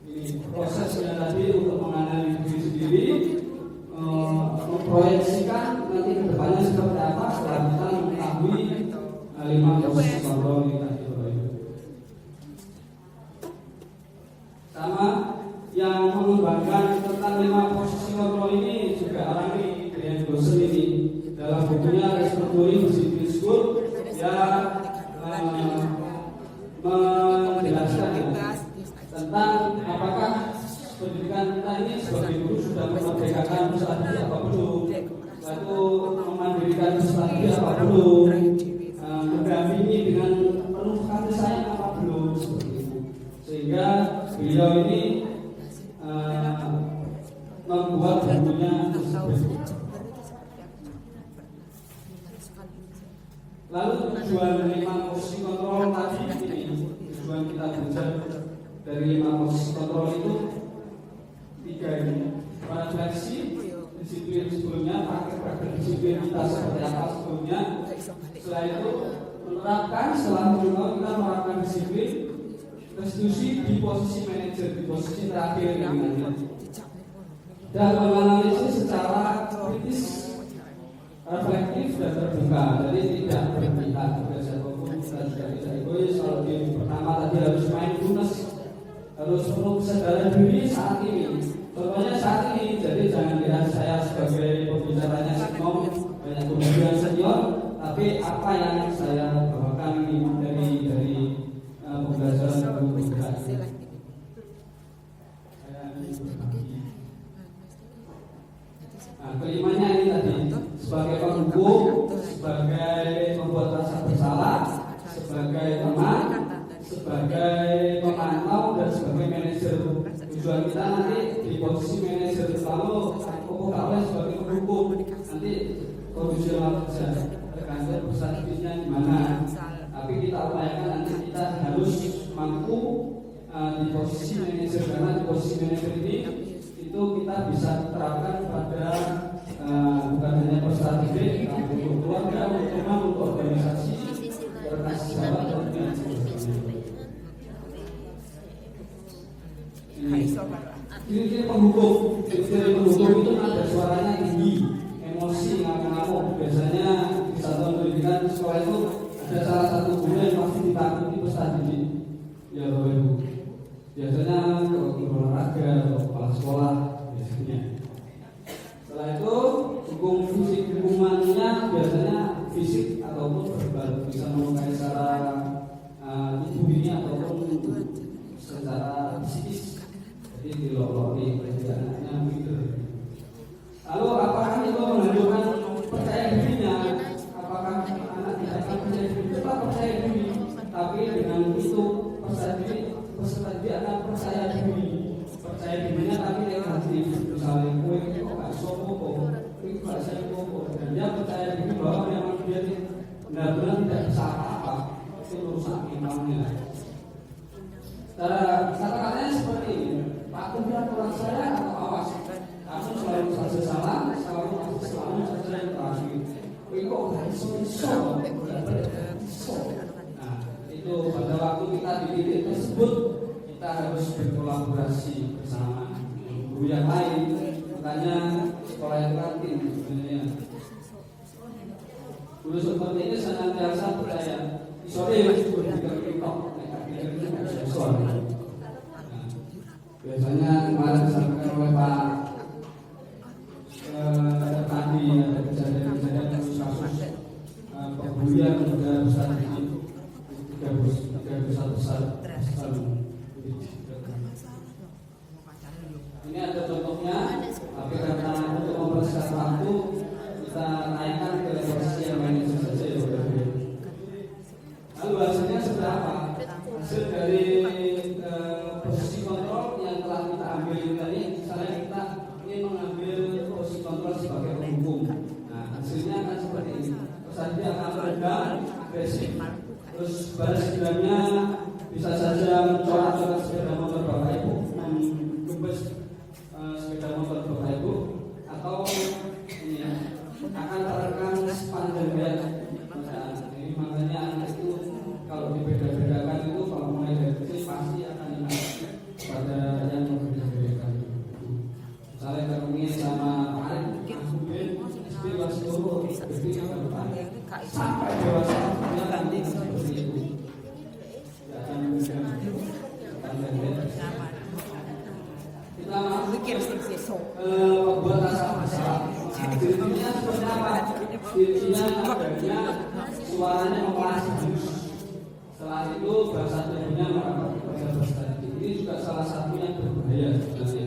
Ini prosesnya tadi untuk mengenali diri sendiri, memproyeksikan nanti ke depannya seperti apa setelah kita mengetahui 5 proses kontrol yang tadi. Sama yang mengembangkan tentang 5 posisi kontrol ini juga Arami dengan dosen ini dalam bukunya Restructuring Discipline School yang menjelaskan tentang apakah pendidikan kita ini sebagai guru sudah memerdekakan peserta didik apa belum, lalu memandirikan peserta didik apa belum, mendampingi dengan penuh kasih sayang apa belum, seperti itu. Sehingga beliau ini membuat bukunya tersebut. Lalu tujuan 5 posisi kontrol tadi ini, tujuan kita belajar dari 5 posisi kontrol itu 3 ini. Refleksi disiplin sebelumnya, praktek disiplin kita seperti apa sebelumnya. Setelah itu menerapkan, setelah kita menerapkan disiplin, restitusi di posisi manajer, di posisi terakhir ini. Dan menganalisis secara kritis, reflektif dan terbuka, jadi tidak berpihak pada siapapun dan juga tidak egois. Kalau di pertama tadi harus mindfulness, harus penuh kesadaran diri saat ini. Contohnya saat ini, jadi jangan lihat saya sebagai pembicaranya senior, banyak kemudian senior, tapi apa yang saya bawakan ini dari pembelajaran berbuka. Nah, kelimanya ini tadi sebagai penghukum, sebagai membuat rasa bersalah, sebagai teman, sebagai pemantau dan sebagai manajer. Tujuan kita nanti di posisi manajer, lalu pokoknya sebagai penghukum nanti kondisional saja tergantung persatuannya di mana. Tapi kita upayakan nanti kita harus mampu di posisi manajer, karena di posisi manajer ini itu kita bisa terapkan pada bukan hanya peserta didik, untuk keluarga, untuk teman, untuk organisasi, organisasi sahabat dan ciri-ciri penghukum. Ciri-ciri penghukum itu ada suaranya tinggi, emosi, ngamuk-ngamuk. Biasanya di satuan pendidikan sekolah itu ada salah satu guru yang pasti ditakuti peserta didik. Ya Bapak Ibu. Biasanya kalau guru olahraga atau kepala sekolah biasanya. Setelah itu hukum fisik, hukumannya biasanya fisik ataupun verbal, bisa melukai secara tubuh ini ataupun secara psikis. Jadi diloloti anaknya begitu. Lalu apakah itu menunjukkan percaya dirinya? Apakah anak tidak akan percaya diri? Tetap percaya diri, tapi dengan itu peserta didik akan percaya diri. Percaya dirinya tapi negatif. Misalnya kue itu nggak sopo, kue nggak saya sopo, dan dia percaya diri bahwa memang dia benar-benar tidak bisa apa-apa. Itu merusak imannya. Kata-katanya seperti ini. Patuhi aturan saya atau awas. Kamu selalu saja salah, selalu saja yang terakhir. Kok iso. Nah, itu pada waktu kita di titik tersebut kita harus berkolaborasi bersama guru yang lain. Makanya sekolah yang kantin sebenarnya. Guru seperti ini senantiasa percaya. Sore berpikir tiktok, biasanya kemarin disampaikan oleh Pak tadi ada kejadian kasus pembulian pada besar ini 3 besar. Ini ada contohnya, tapi karena untuk mempersingkat waktu kita naikkan ke posisi yang lain saja ya. Lalu hasilnya seberapa? Hasil dari posisi kontrol yang telah kita ambil tadi, misalnya kita ingin mengambil posisi kontrol sebagai penghubung. Nah, hasilnya akan seperti ini. Terus dia akan meredam, agresif. Terus balas dendamnya bisa saja mencoret-coret sepeda motor Bapak Ibu, menggembes sepeda motor Bapak Ibu, atau ini ya, akan terekam sepanjang dia. Jadi makanya anak itu kalau dibeda-bedakan itu kalau mulai dari kecil pasti akan ingat pada yang berbeda-bedakan. Misalnya ketemu sama Pak Arif, kemudian SD kelas 10, sampai dewasa dia nanti seperti itu. Kita masuk ke pembuat masalah. Dirinya seperti apa? Dirinya adanya suaranya mengeras. Setelah itu bahasa tubuhnya merapat kepada berstrategi. Ini juga salah satu yang berbahaya sebenarnya.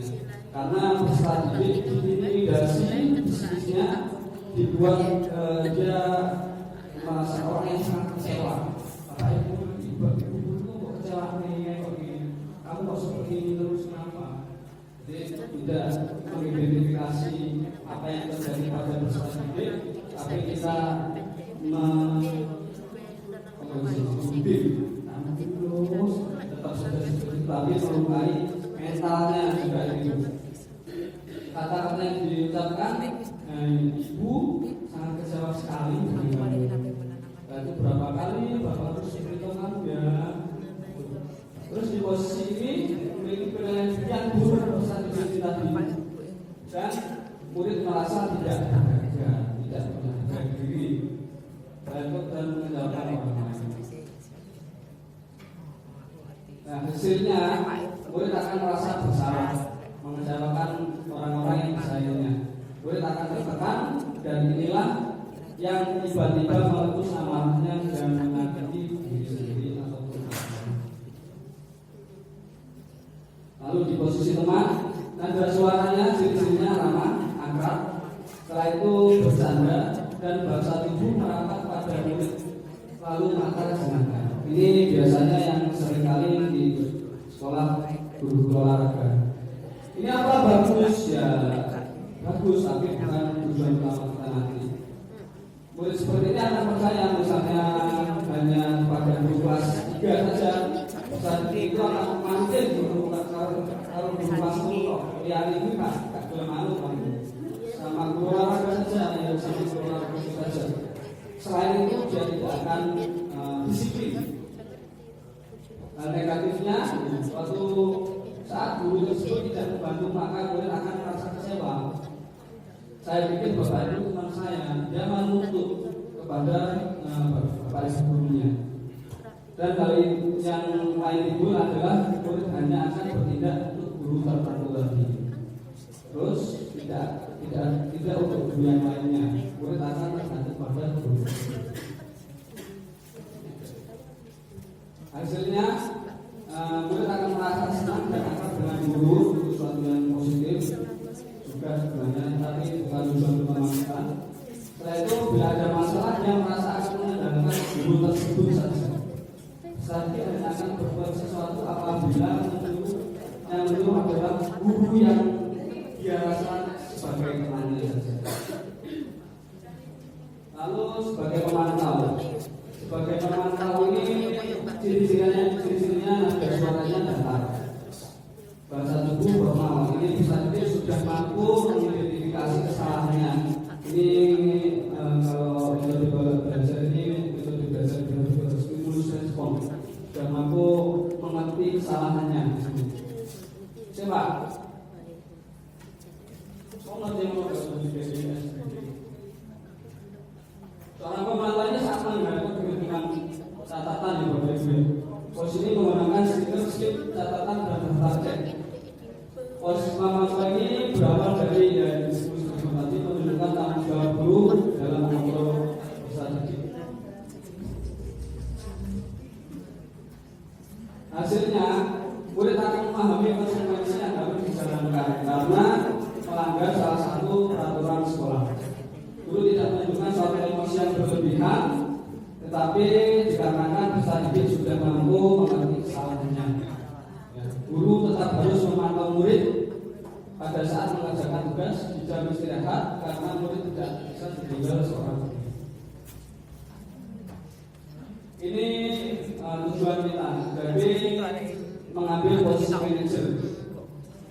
Karena berstrategi intimidasi bisnisnya dibuat dia merasa orang yang sangat kecewa. Bapak Ibu kok kecewa nih kok gini? Kamu kok seperti ini terus kenapa? Jadi tidak mengidentifikasi apa yang terjadi pada berstrategi, tapi kita terus tetap saja seperti tapi melukai mentalnya juga itu. Kata-kata yang diucapkan, ibu sangat kecewa sekali. Itu berapa kali bapak terus memberitahukan ya. Terus di posisi ini memiliki penilaian yang buruk pesan tadi, dan murid merasa tidak punya diri dan menjawabkan orang lain. Nah, hasilnya murid akan merasa bersalah mengecewakan orang-orang yang disayangnya. Murid akan tertekan, dan inilah yang tiba-tiba meletus amarahnya dan menyakiti diri sendiri atau teman. Lalu di posisi teman, nada suaranya ciri-cirinya ramah, akrab. Setelah itu bercanda dan bahasa tubuh merapat pada murid, lalu mata senangkan. Ini biasanya yang seringkali di sekolah guru olahraga. Ini apa bagus ya? Bagus, tapi bukan tujuan utama kita nanti. Murid seperti ini akan percaya misalnya hanya pada guru kelas 3 saja, saat itu akan manggil guru kalau guru kelas 10 yang ini kan gak boleh malu kan, sama guru olahraga saja, ya sama guru olahraga saja. Selain itu dia tidak akan disiplin. Hal negatifnya, suatu saat guru tersebut tidak membantu maka murid akan merasa kecewa. Saya pikir bapak itu teman saya, dia menuntut kepada bapak ibu gurunya. Dan kali yang lain itu adalah murid hanya akan bertindak untuk guru tertentu lagi. Terus tidak untuk guru yang lainnya. Murid akan tergantung pada guru. Hasilnya murid akan merasa senang dan akan dengan guru, itu suatu yang positif juga sebenarnya, tapi bukan tujuan utama. Setelah itu bila ada masalah dia merasa akan mengandalkan guru tersebut saja. Saat dia akan berbuat sesuatu apabila yang itu adalah guru yang dia rasa sebagai temannya saja. Lalu sebagai pemantau ini ciri-cirinya nada suaranya datar, bahasa tubuh formal. Ini bisa jadi sudah mampu mengidentifikasi kesalahannya. Ini kalau metode belajar ini metode belajar stimulus respon, sudah mampu mengerti kesalahannya. Coba, ngerti mau seorang pemantaunya sama dengan catatan di bawah itu. Posisi menggunakan stiker, skip, catatan dan daftar cek. Posisi pemantau ini berawal dari diskusi tadi menunjukkan tanggung jawab guru dalam mengontrol strategi. Hasilnya, murid akan memahami konsekuensi yang harus dijalankan karena melanggar salah satu peraturan sekolah. Guru tidak menunjukkan suatu emosi yang berlebihan, tetapi dikarenakan tugas di jam istirahat karena murid tidak bisa ditinggal seorang guru. Ini tujuan kita, jadi mengambil posisi manajer.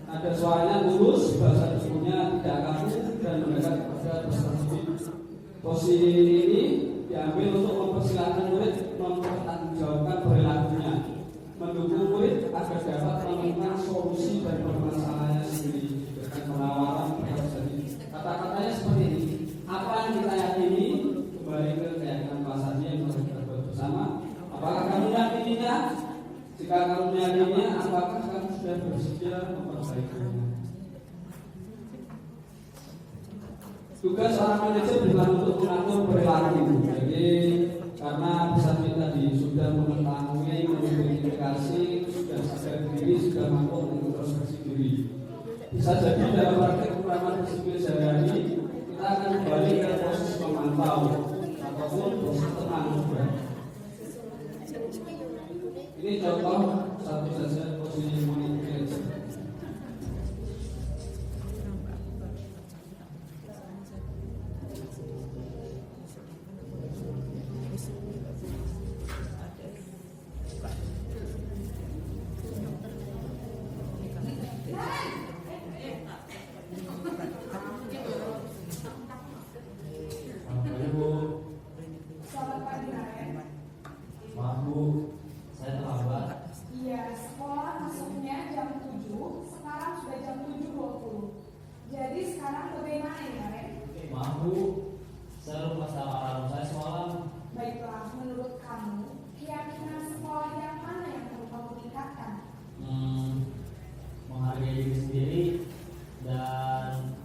Ada suaranya lurus, bahasa tubuhnya tidak kaku dan mendekat kepada peserta didik. Posisi ini diambil untuk mempersilahkan murid mempertanggungjawabkan perilakunya, mendukung murid agar dapat menemukan solusi dari permasalahannya sendiri dengan penawaran persepsi. Kata-katanya seperti ini: apa yang kita yakini, kembali ke keyakinan bahasanya yang harus kita buat bersama. Apakah kamu yakininya? Jika kamu meyakininya, apakah kamu sudah bersedia memperbaikinya? Tugas seorang manajer bukan untuk mengatur perilaku. Jadi karena peserta tadi sudah mengetahui, mengidentifikasi, sudah sadar diri, sudah mampu mengintrospeksi diri. Bisa jadi dalam praktek penerapan disiplin sehari-hari kita akan kembali ke proses memantau ataupun proses tenang juga. Ini contoh satu saja posisi manajer. Selamat pagi, Naren. Maaf Bu, saya terlambat. Iya, sekolah masuknya jam 7, sekarang sudah jam 7.20. Jadi sekarang bagaimana ya, Naren? Maaf Bu, saya lupa sama alarm saya semalam. Baiklah, menurut kamu, keyakinan sekolah yang mana yang perlu kamu tingkatkan? Menghargai diri sendiri dan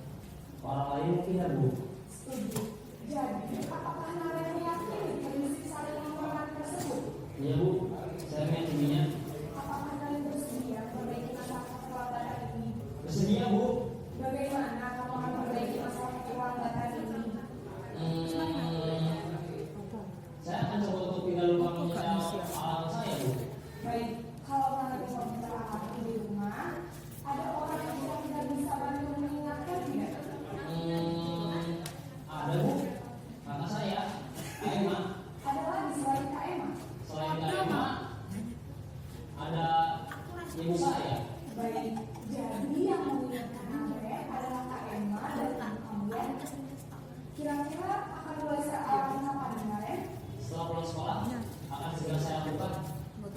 orang lain mungkin ya Bu. Setuju. Jadi, apakah Naren meyakini prinsip saling menghormati tersebut? Iya Bu, saya meyakininya. Apakah Naren bersedia memperbaiki masalah keterlambatan ini? Bersedia Bu. Bagaimana kamu akan memperbaiki masalah keterlambatan ini? Saya akan coba untuk tidak lupa menyetel alarm saya Bu. Baik, kalau Naren bisa menyetel alarm di rumah, ada orang yang tidak bisa bantu mengingatkan tidak? Ada Bu, kakak saya, Kak Emma. Ada lagi selain Kak Emma? Selain Kak Emma, ada ibu saya. Baik, jadi yang mengingatkan Naren adalah Kak Emma dan kalian. Kira-kira akan mulai alarm kapan, Naren? Setelah pulang sekolah, akan segera saya lakukan.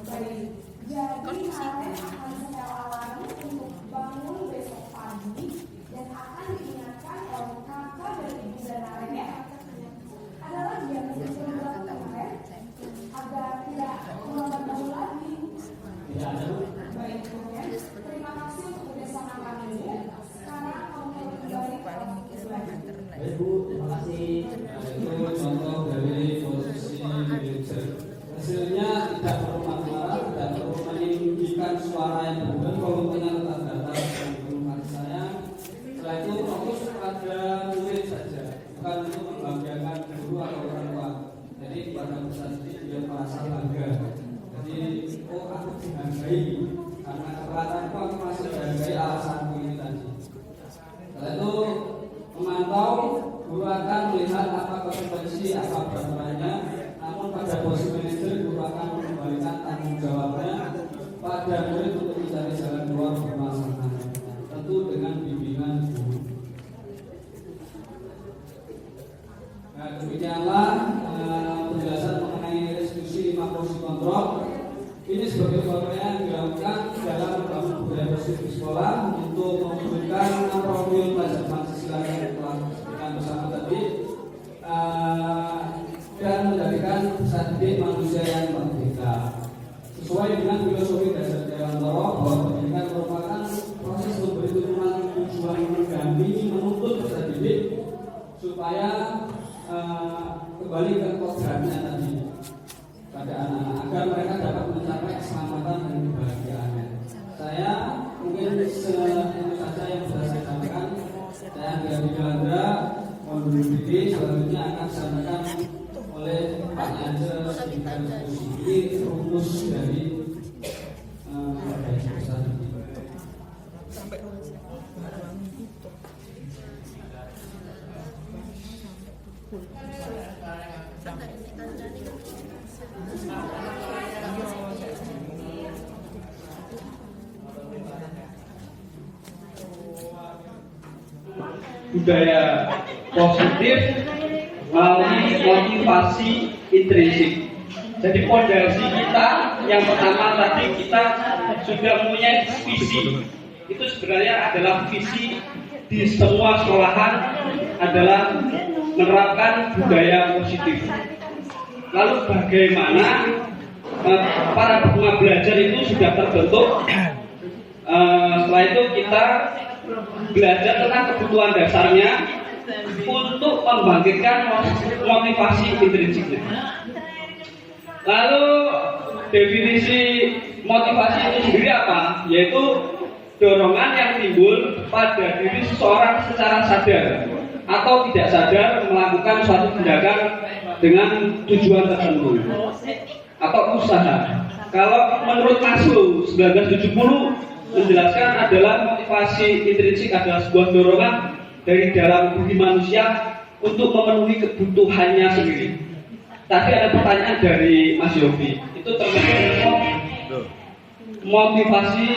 Baik, jadi Naren akan setel alarm untuk bangun besok pagi dan akan diingatkan oleh kakak dan ibu dan Naren ya. Ada lagi yang bisa dilakukan Naren agar tidak terlambat bangun lagi. Tidak ada Bu. Baik, Naren. Terima kasih untuk kerjasama kami. Sekarang kamu kembali ke kelas belajar. Baik Bu, terima kasih. Itu contoh dari posisi manajer. Hasilnya tidak perlu marah, tidak perlu meninggikan suara yang berlebihan, volumenya tetap datar dan penuh saya. Setelah itu fokus pada murid saja, bukan untuk membahagiakan guru atau orang tua. Jadi pada peserta dia merasa bangga. Jadi aku dihargai karena kekuatanku aku masih dihargai alasanku ini tadi. Setelah itu memantau, guru akan melihat apa kompetensi, apa perannya. Namun pada posisi manajer, guru akan mengembalikan tanggung jawabnya pada murid untuk mencari jalan keluar permasalahan, tentu dengan bimbingan guru. Nah, demikianlah penjelasan mengenai restitusi 5 kursi kontrol. Ini sebagai upaya yang dilakukan dalam membangun budaya positif di sekolah untuk memberikan profil pelajar Pancasila yang telah disebutkan bersama tadi dan menjadikan peserta didik manusia yang merdeka. Sesuai dengan filosofi dasar Dewantara bahwa pendidikan merupakan proses memberi tujuan mendampingi menuntut peserta didik supaya kembali ke kodratnya tadi pada anak agar mereka dapat mencapai keselamatan dan kebahagiaan. Saya mungkin itu saja yang bisa saya sampaikan. Saya Gadi Galandra mohon diri, selanjutnya akan disampaikan oleh Pak Najer sebagai diskusi rumus dari peserta didik. budaya positif melalui motivasi intrinsik. Jadi fondasi kita yang pertama tadi kita sudah punya visi. Itu sebenarnya adalah visi di semua sekolahan adalah menerapkan budaya positif. Lalu bagaimana para pengguna belajar itu sudah terbentuk. Setelah itu kita belajar tentang kebutuhan dasarnya untuk membangkitkan motivasi intrinsiknya. Lalu definisi motivasi itu sendiri apa? Yaitu dorongan yang timbul pada diri seseorang secara sadar atau tidak sadar melakukan suatu tindakan dengan tujuan tertentu atau usaha. Kalau menurut Maslow 1970 menjelaskan adalah motivasi intrinsik adalah sebuah dorongan dari dalam diri manusia untuk memenuhi kebutuhannya sendiri. Tadi ada pertanyaan dari Mas Yofi, itu termasuk motivasi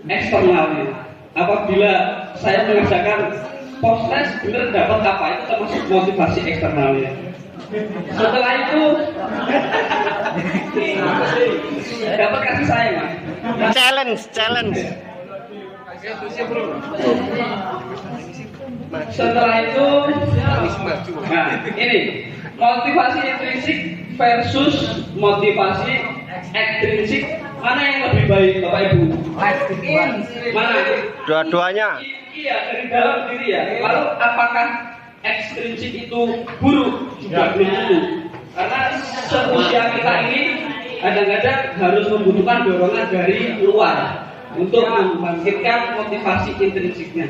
eksternal. Apabila saya mengerjakan postres benar dapat apa, itu termasuk motivasi eksternalnya. Setelah itu dapat kasih sayang, Mas. Challenge. Setelah itu, nah ini motivasi intrinsik versus motivasi ekstrinsik, mana yang lebih baik, Bapak Ibu? Mana? Dua-duanya. Iya, dari dalam diri ya. Lalu apakah ekstrinsik itu buruk? Juga belum tentu. Karena seusia kita ini kadang-kadang harus membutuhkan dorongan dari luar untuk membangkitkan motivasi intrinsiknya.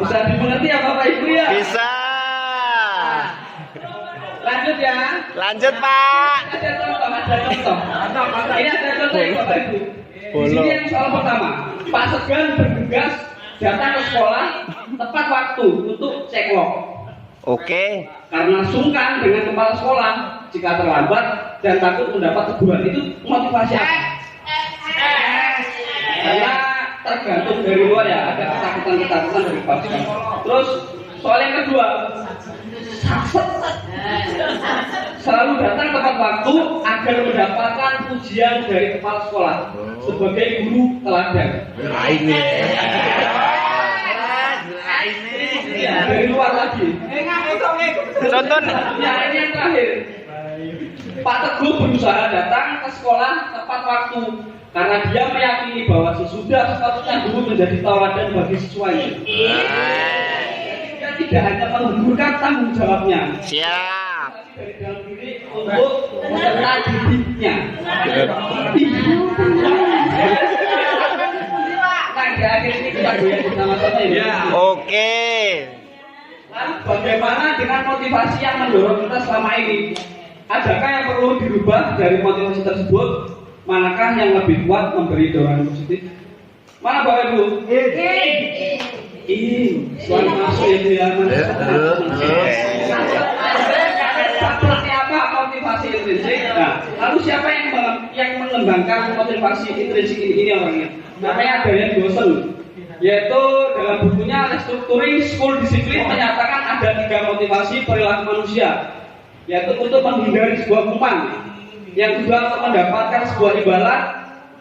Bisa dimengerti ya Bapak Ibu ya? Bisa. Lanjut ya. Lanjut, Pak. Ada contoh. Ini ada contoh ya Bapak Ibu. Di sini yang soal pertama, Pak Segan bergegas datang ke sekolah tepat waktu untuk ceklok. Oke. Karena sungkan dengan kepala sekolah jika terlambat dan takut mendapat teguran. Itu motivasi apa? Karena tergantung dari luar ya, ada ketakutan dari pasukan. Terus soal yang kedua, selalu datang tepat waktu agar mendapatkan pujian dari kepala sekolah sebagai guru teladan. Ya, dari luar lagi. Contoh. Ya, ini yang terakhir. Pak Teguh berusaha datang ke sekolah tepat waktu karena dia meyakini bahwa sesudah sepatutnya guru menjadi tauladan bagi siswanya. Dia tidak hanya menggugurkan tanggung jawabnya, Siap. dari dalam diri untuk peserta didiknya. Nah, di akhir ini kita goyang bersama-sama ya. Oke. Lalu bagaimana dengan motivasi yang mendorong kita selama ini? Adakah yang perlu dirubah dari motivasi tersebut? Manakah yang lebih kuat memberi dorongan positif? Mana Bapak Ibu? Selalu masuk itu ya. Seperti apa motivasi intrinsik? Nah, lalu siapa yang mengembangkan motivasi intrinsik ini orangnya? Namanya Brian Dawson. Yaitu dalam bukunya Restructuring School Discipline menyatakan ada 3 motivasi perilaku manusia, yaitu untuk menghindari sebuah hukuman, yang kedua untuk mendapatkan sebuah imbalan,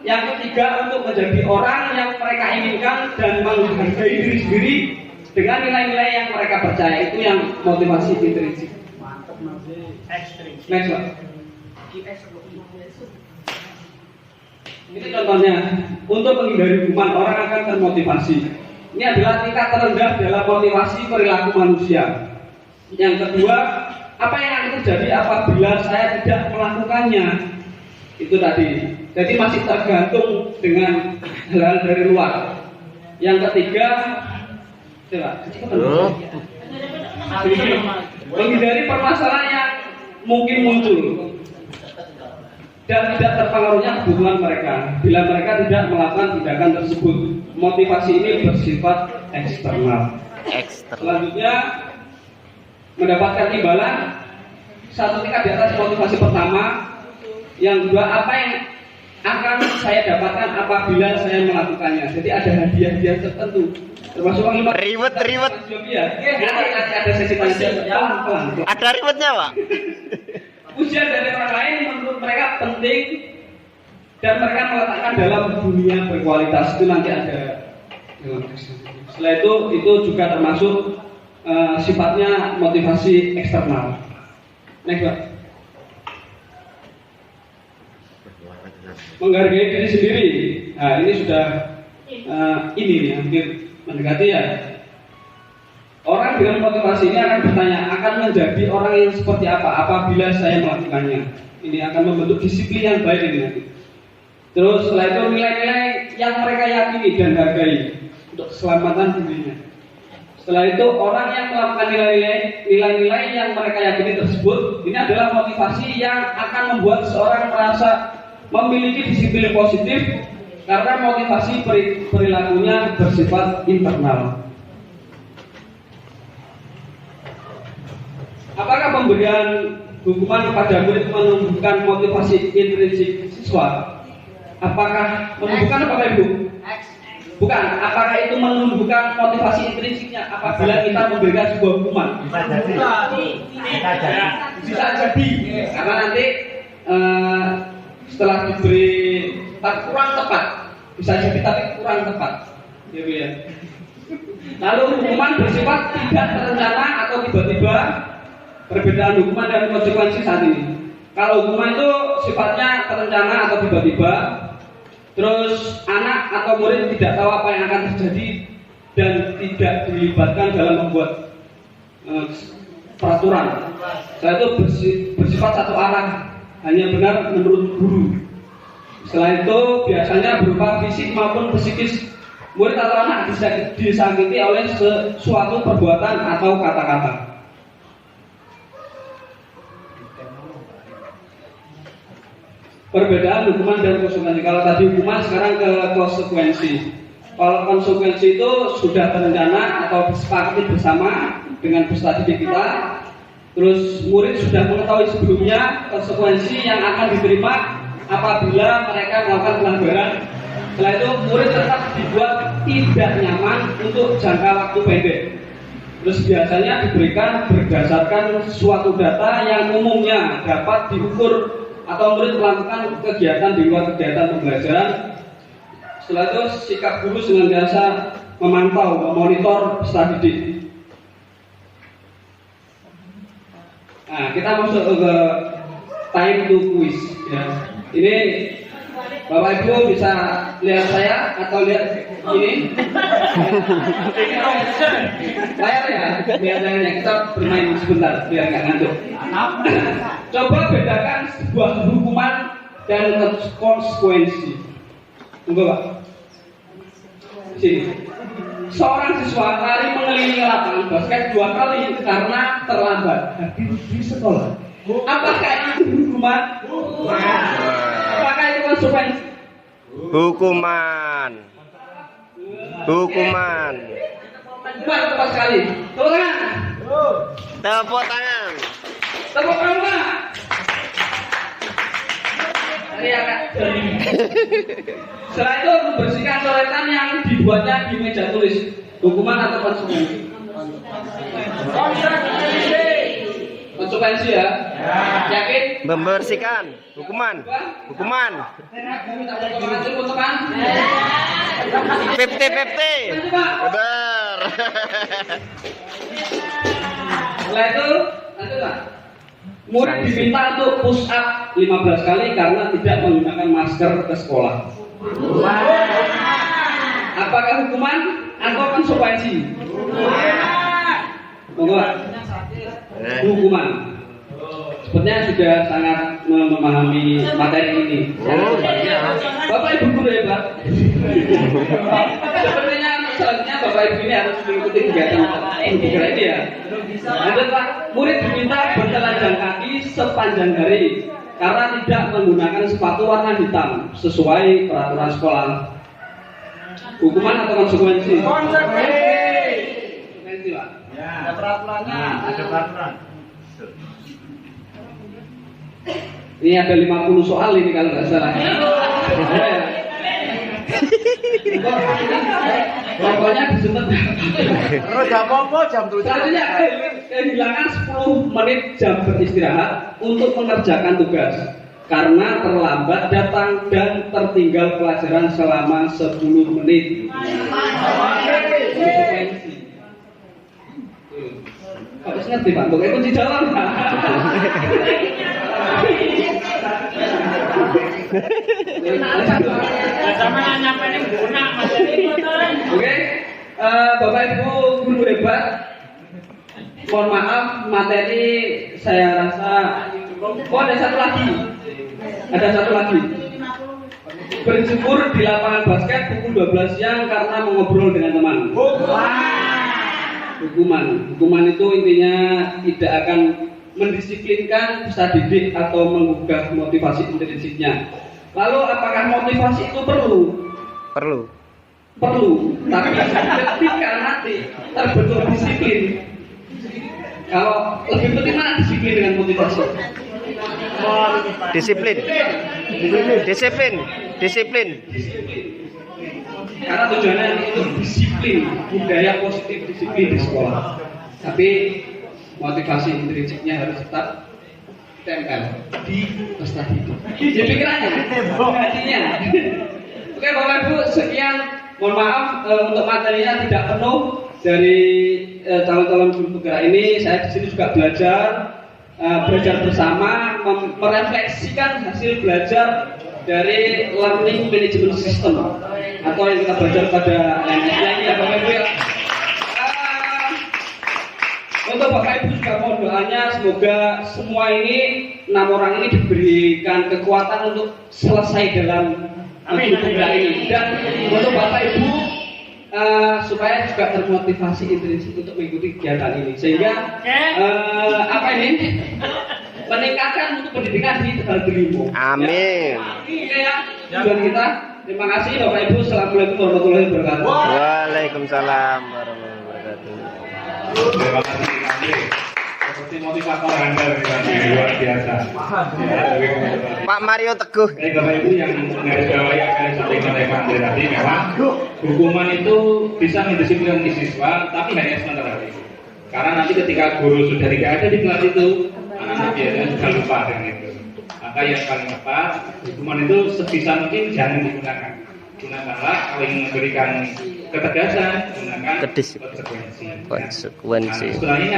yang ketiga untuk menjadi orang yang mereka inginkan dan menghargai diri sendiri dengan nilai-nilai yang mereka percaya. Itu yang motivasi intrinsik. Next Pak. Ini contohnya, untuk menghindari hukuman orang akan termotivasi. Ini adalah tingkat terendah dalam motivasi perilaku manusia. Yang kedua, apa yang akan terjadi apabila saya tidak melakukannya? Itu tadi. Jadi masih tergantung dengan hal-hal dari luar. Yang ketiga, menghindari permasalahan yang mungkin muncul dan tidak terpengaruhnya kebutuhan mereka bila mereka tidak melakukan tindakan tersebut. Motivasi ini bersifat eksternal. Selanjutnya, mendapatkan imbalan satu tingkat di atas motivasi pertama. Yang kedua, apa yang akan saya dapatkan apabila saya melakukannya. Jadi ada hadiah-hadiah tertentu, termasuk uang 5. Ribet. Nanti ada sesi tanya pelan. Ada ribetnya, Pak. Ujian dari orang lain menurut mereka penting dan mereka meletakkan dalam dunia berkualitas, itu nanti ada. Setelah itu juga termasuk sifatnya motivasi eksternal. Next, Pak. Menghargai diri sendiri. Nah, ini sudah ini nih hampir mendekati ya. Orang dengan motivasi ini akan bertanya, akan menjadi orang yang seperti apa apabila saya melakukannya. Ini akan membentuk disiplin yang baik ini nanti. Terus setelah itu nilai-nilai yang mereka yakini dan hargai untuk keselamatan dirinya. Setelah itu orang yang melakukan nilai-nilai yang mereka yakini tersebut, ini adalah motivasi yang akan membuat seorang merasa memiliki disiplin positif karena motivasi perilakunya bersifat internal. Apakah pemberian hukuman kepada murid menumbuhkan motivasi intrinsik siswa? Apakah menumbuhkan apa Ibu? Bukan. Apakah itu menumbuhkan motivasi intrinsiknya apabila kita memberikan sebuah hukuman? Bisa jadi. Karena nanti setelah diberi kurang tepat, bisa jadi tapi kurang tepat, ya. Lalu hukuman bersifat tidak terencana atau tiba-tiba. Perbedaan hukuman dan konsekuensi saat ini. Kalau hukuman itu sifatnya terencana atau tiba-tiba, terus anak atau murid tidak tahu apa yang akan terjadi dan tidak dilibatkan dalam membuat peraturan. Setelah itu bersifat satu arah, hanya benar menurut guru. Setelah itu biasanya berupa fisik maupun psikis. Murid atau anak disakiti oleh sesuatu perbuatan atau kata-kata. Perbedaan hukuman dan konsekuensi. Kalau tadi hukuman, sekarang ke konsekuensi. Kalau konsekuensi itu sudah terencana atau disepakati bersama dengan peserta didik kita. Terus murid sudah mengetahui sebelumnya konsekuensi yang akan diterima apabila mereka melakukan pelanggaran. Setelah itu murid tetap dibuat tidak nyaman untuk jangka waktu pendek. Terus biasanya diberikan berdasarkan suatu data yang umumnya dapat diukur atau murid melakukan kegiatan di luar kegiatan pembelajaran. Setelah itu sikap guru senantiasa memantau, memonitor peserta didik. Nah, kita masuk ke time to quiz ya. Ini Bapak Ibu bisa lihat saya atau lihat ini? Layar ya, lihat layarnya. Kita bermain sebentar biar nggak ngantuk. Coba bedakan sebuah hukuman dan konsekuensi. Tunggu Pak. Sini. Seorang siswa lari mengelilingi lapangan basket 2 kali karena terlambat hadir di sekolah. Apakah itu hukuman? Apakah itu konsekuensi? Hukuman. Hukuman tepat sekali. Tepuk tangan. Tepuk tangan. Tepuk tangan. Setelah itu membersihkan coretan yang dibuatnya di meja tulis. Hukuman atau konsekuensi? Konsekuensi ya. Yakin? Membersihkan. Hukuman. 50-50. Benar. Setelah itu, lanjut Pak. Murid diminta untuk push up 15 kali karena tidak menggunakan masker ke sekolah. Apakah hukuman atau konsekuensi? Hukuman. Sepertinya sudah sangat memahami materi ini. Bapak Ibu guru ya Pak. Sepertinya selanjutnya Bapak Ibu ini harus mengikuti kegiatan ini ya. Lanjut Pak. Murid diminta bertelanjang kaki sepanjang hari karena tidak menggunakan sepatu warna hitam sesuai peraturan sekolah. Hukuman atau konsekuensi? Konsekuensi Pak. Ya. Ada peraturannya. Ada peraturan. Ini ada 50 soal ini kalau nggak salah. Pokoknya disebut. Terus jam apa? Jam 7. Artinya kehilangan 10 menit jam beristirahat untuk mengerjakan tugas karena terlambat datang dan tertinggal pelajaran selama 10 menit. Konsekuensi. Harus ngerti Pak, pokoknya kunci jalan. Oke, Bapak Ibu guru hebat. Mohon maaf, materi saya rasa. Oh, ada satu lagi. Berjemur di lapangan basket pukul 12 siang karena mengobrol dengan teman. Hukuman itu intinya tidak akan mendisiplinkan peserta didik atau menggugah motivasi intrinsiknya. Lalu apakah motivasi itu perlu? Perlu, tapi ketika nanti terbentuk disiplin. Kalau lebih penting mana disiplin dengan motivasi? Disiplin. Karena tujuannya itu disiplin, budaya positif disiplin di sekolah. Tapi motivasi intrinsiknya harus tetap tempel di peserta didik. Jadi pikirannya, hatinya. Oke Bapak Ibu, sekian. Mohon maaf untuk materinya tidak penuh dari calon-calon guru penggerak ini. Saya di sini juga belajar bersama, merefleksikan hasil belajar dari learning management system atau yang kita belajar pada LMS-nya ini ya Bapak Ibu ya. Untuk Bapak Ibu juga mohon doanya semoga semua ini 6 orang ini diberikan kekuatan untuk selesai dalam guru penggerak ini, dan untuk Bapak Ibu supaya juga termotivasi intrinsik untuk mengikuti kegiatan ini sehingga meningkatkan untuk pendidikan di Tegal Delimo. Amin. Ya, tujuan kita. Terima kasih Bapak Ibu. Assalamualaikum warahmatullahi wabarakatuh. Waalaikumsalam warahmatullahi wabarakatuh. Terima kasih Andre. Seperti motivator Anda luar biasa. Pak Mario Teguh. Baik Bapak Ibu yang menggarisbawahi apa yang disampaikan oleh Pak Andre tadi, memang hukuman itu bisa mendisiplinkan siswa, tapi hanya sementara. Karena nanti ketika guru sudah tidak ada di kelas itu, anak-anak biasanya sudah lupa dengan itu. Maka yang paling tepat, hukuman itu sebisa mungkin jangan digunakan. Gunakanlah kalau ingin memberikan ketegasan, gunakan konsekuensi. Nah, setelah ini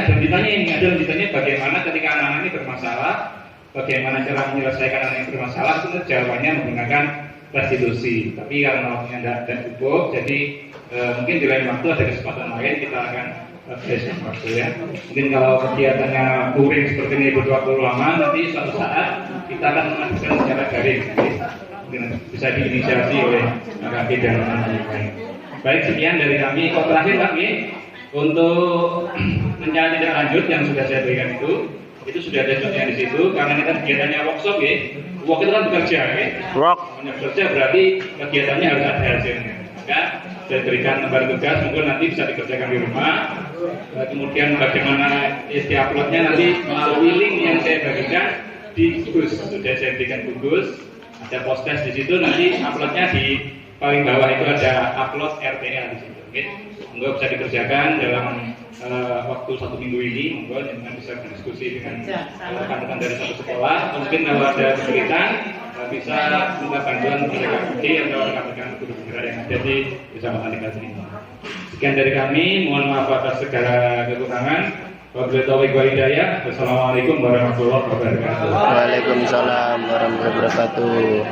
ada ditanya bagaimana ketika anak-anak ini bermasalah, bagaimana cara menyelesaikan anak yang bermasalah, itu jawabannya menggunakan restitusi. Tapi karena waktunya tidak cukup, jadi mungkin di lain waktu ada kesempatan lain kita akan besok waktu ya. Mungkin kalau kegiatannya touring seperti ini butuh waktu lama, nanti suatu saat kita akan mengadakan secara daring. Mungkin bisa diinisiasi oleh KKP dan lain-lain. Baik, sekian dari kami. Kok terakhir kami untuk rencana tindak lanjut yang sudah saya berikan itu sudah ada contohnya di situ. Karena kita kegiatannya workshop ya, work itu kan bekerja ya. Bekerja berarti kegiatannya harus ada hasilnya. Maka saya berikan lembar tugas, mungkin nanti bisa dikerjakan di rumah. Kemudian bagaimana isi uploadnya nanti melalui link yang saya bagikan di Gus, sudah saya berikan Gus. Ada post-test di situ, nanti uploadnya di paling bawah itu ada upload RTA di situ. Oke, monggo bisa dikerjakan dalam waktu 1 minggu ini. Monggo jangan bisa berdiskusi dengan rekan-rekan dari satu sekolah. Mungkin kalau ada kesulitan bisa minta bantuan kepada KKP atau rekan-rekan guru penggerak yang ada di Kecamatan Tegal ini. Sekian dari kami, mohon maaf atas segala kekurangan. Wabillahi taufiq wal hidayah. Wassalamualaikum warahmatullahi wabarakatuh. Waalaikumsalam warahmatullahi wabarakatuh.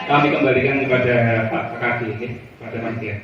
Kami kembalikan kepada Pak KKP, pada panitia.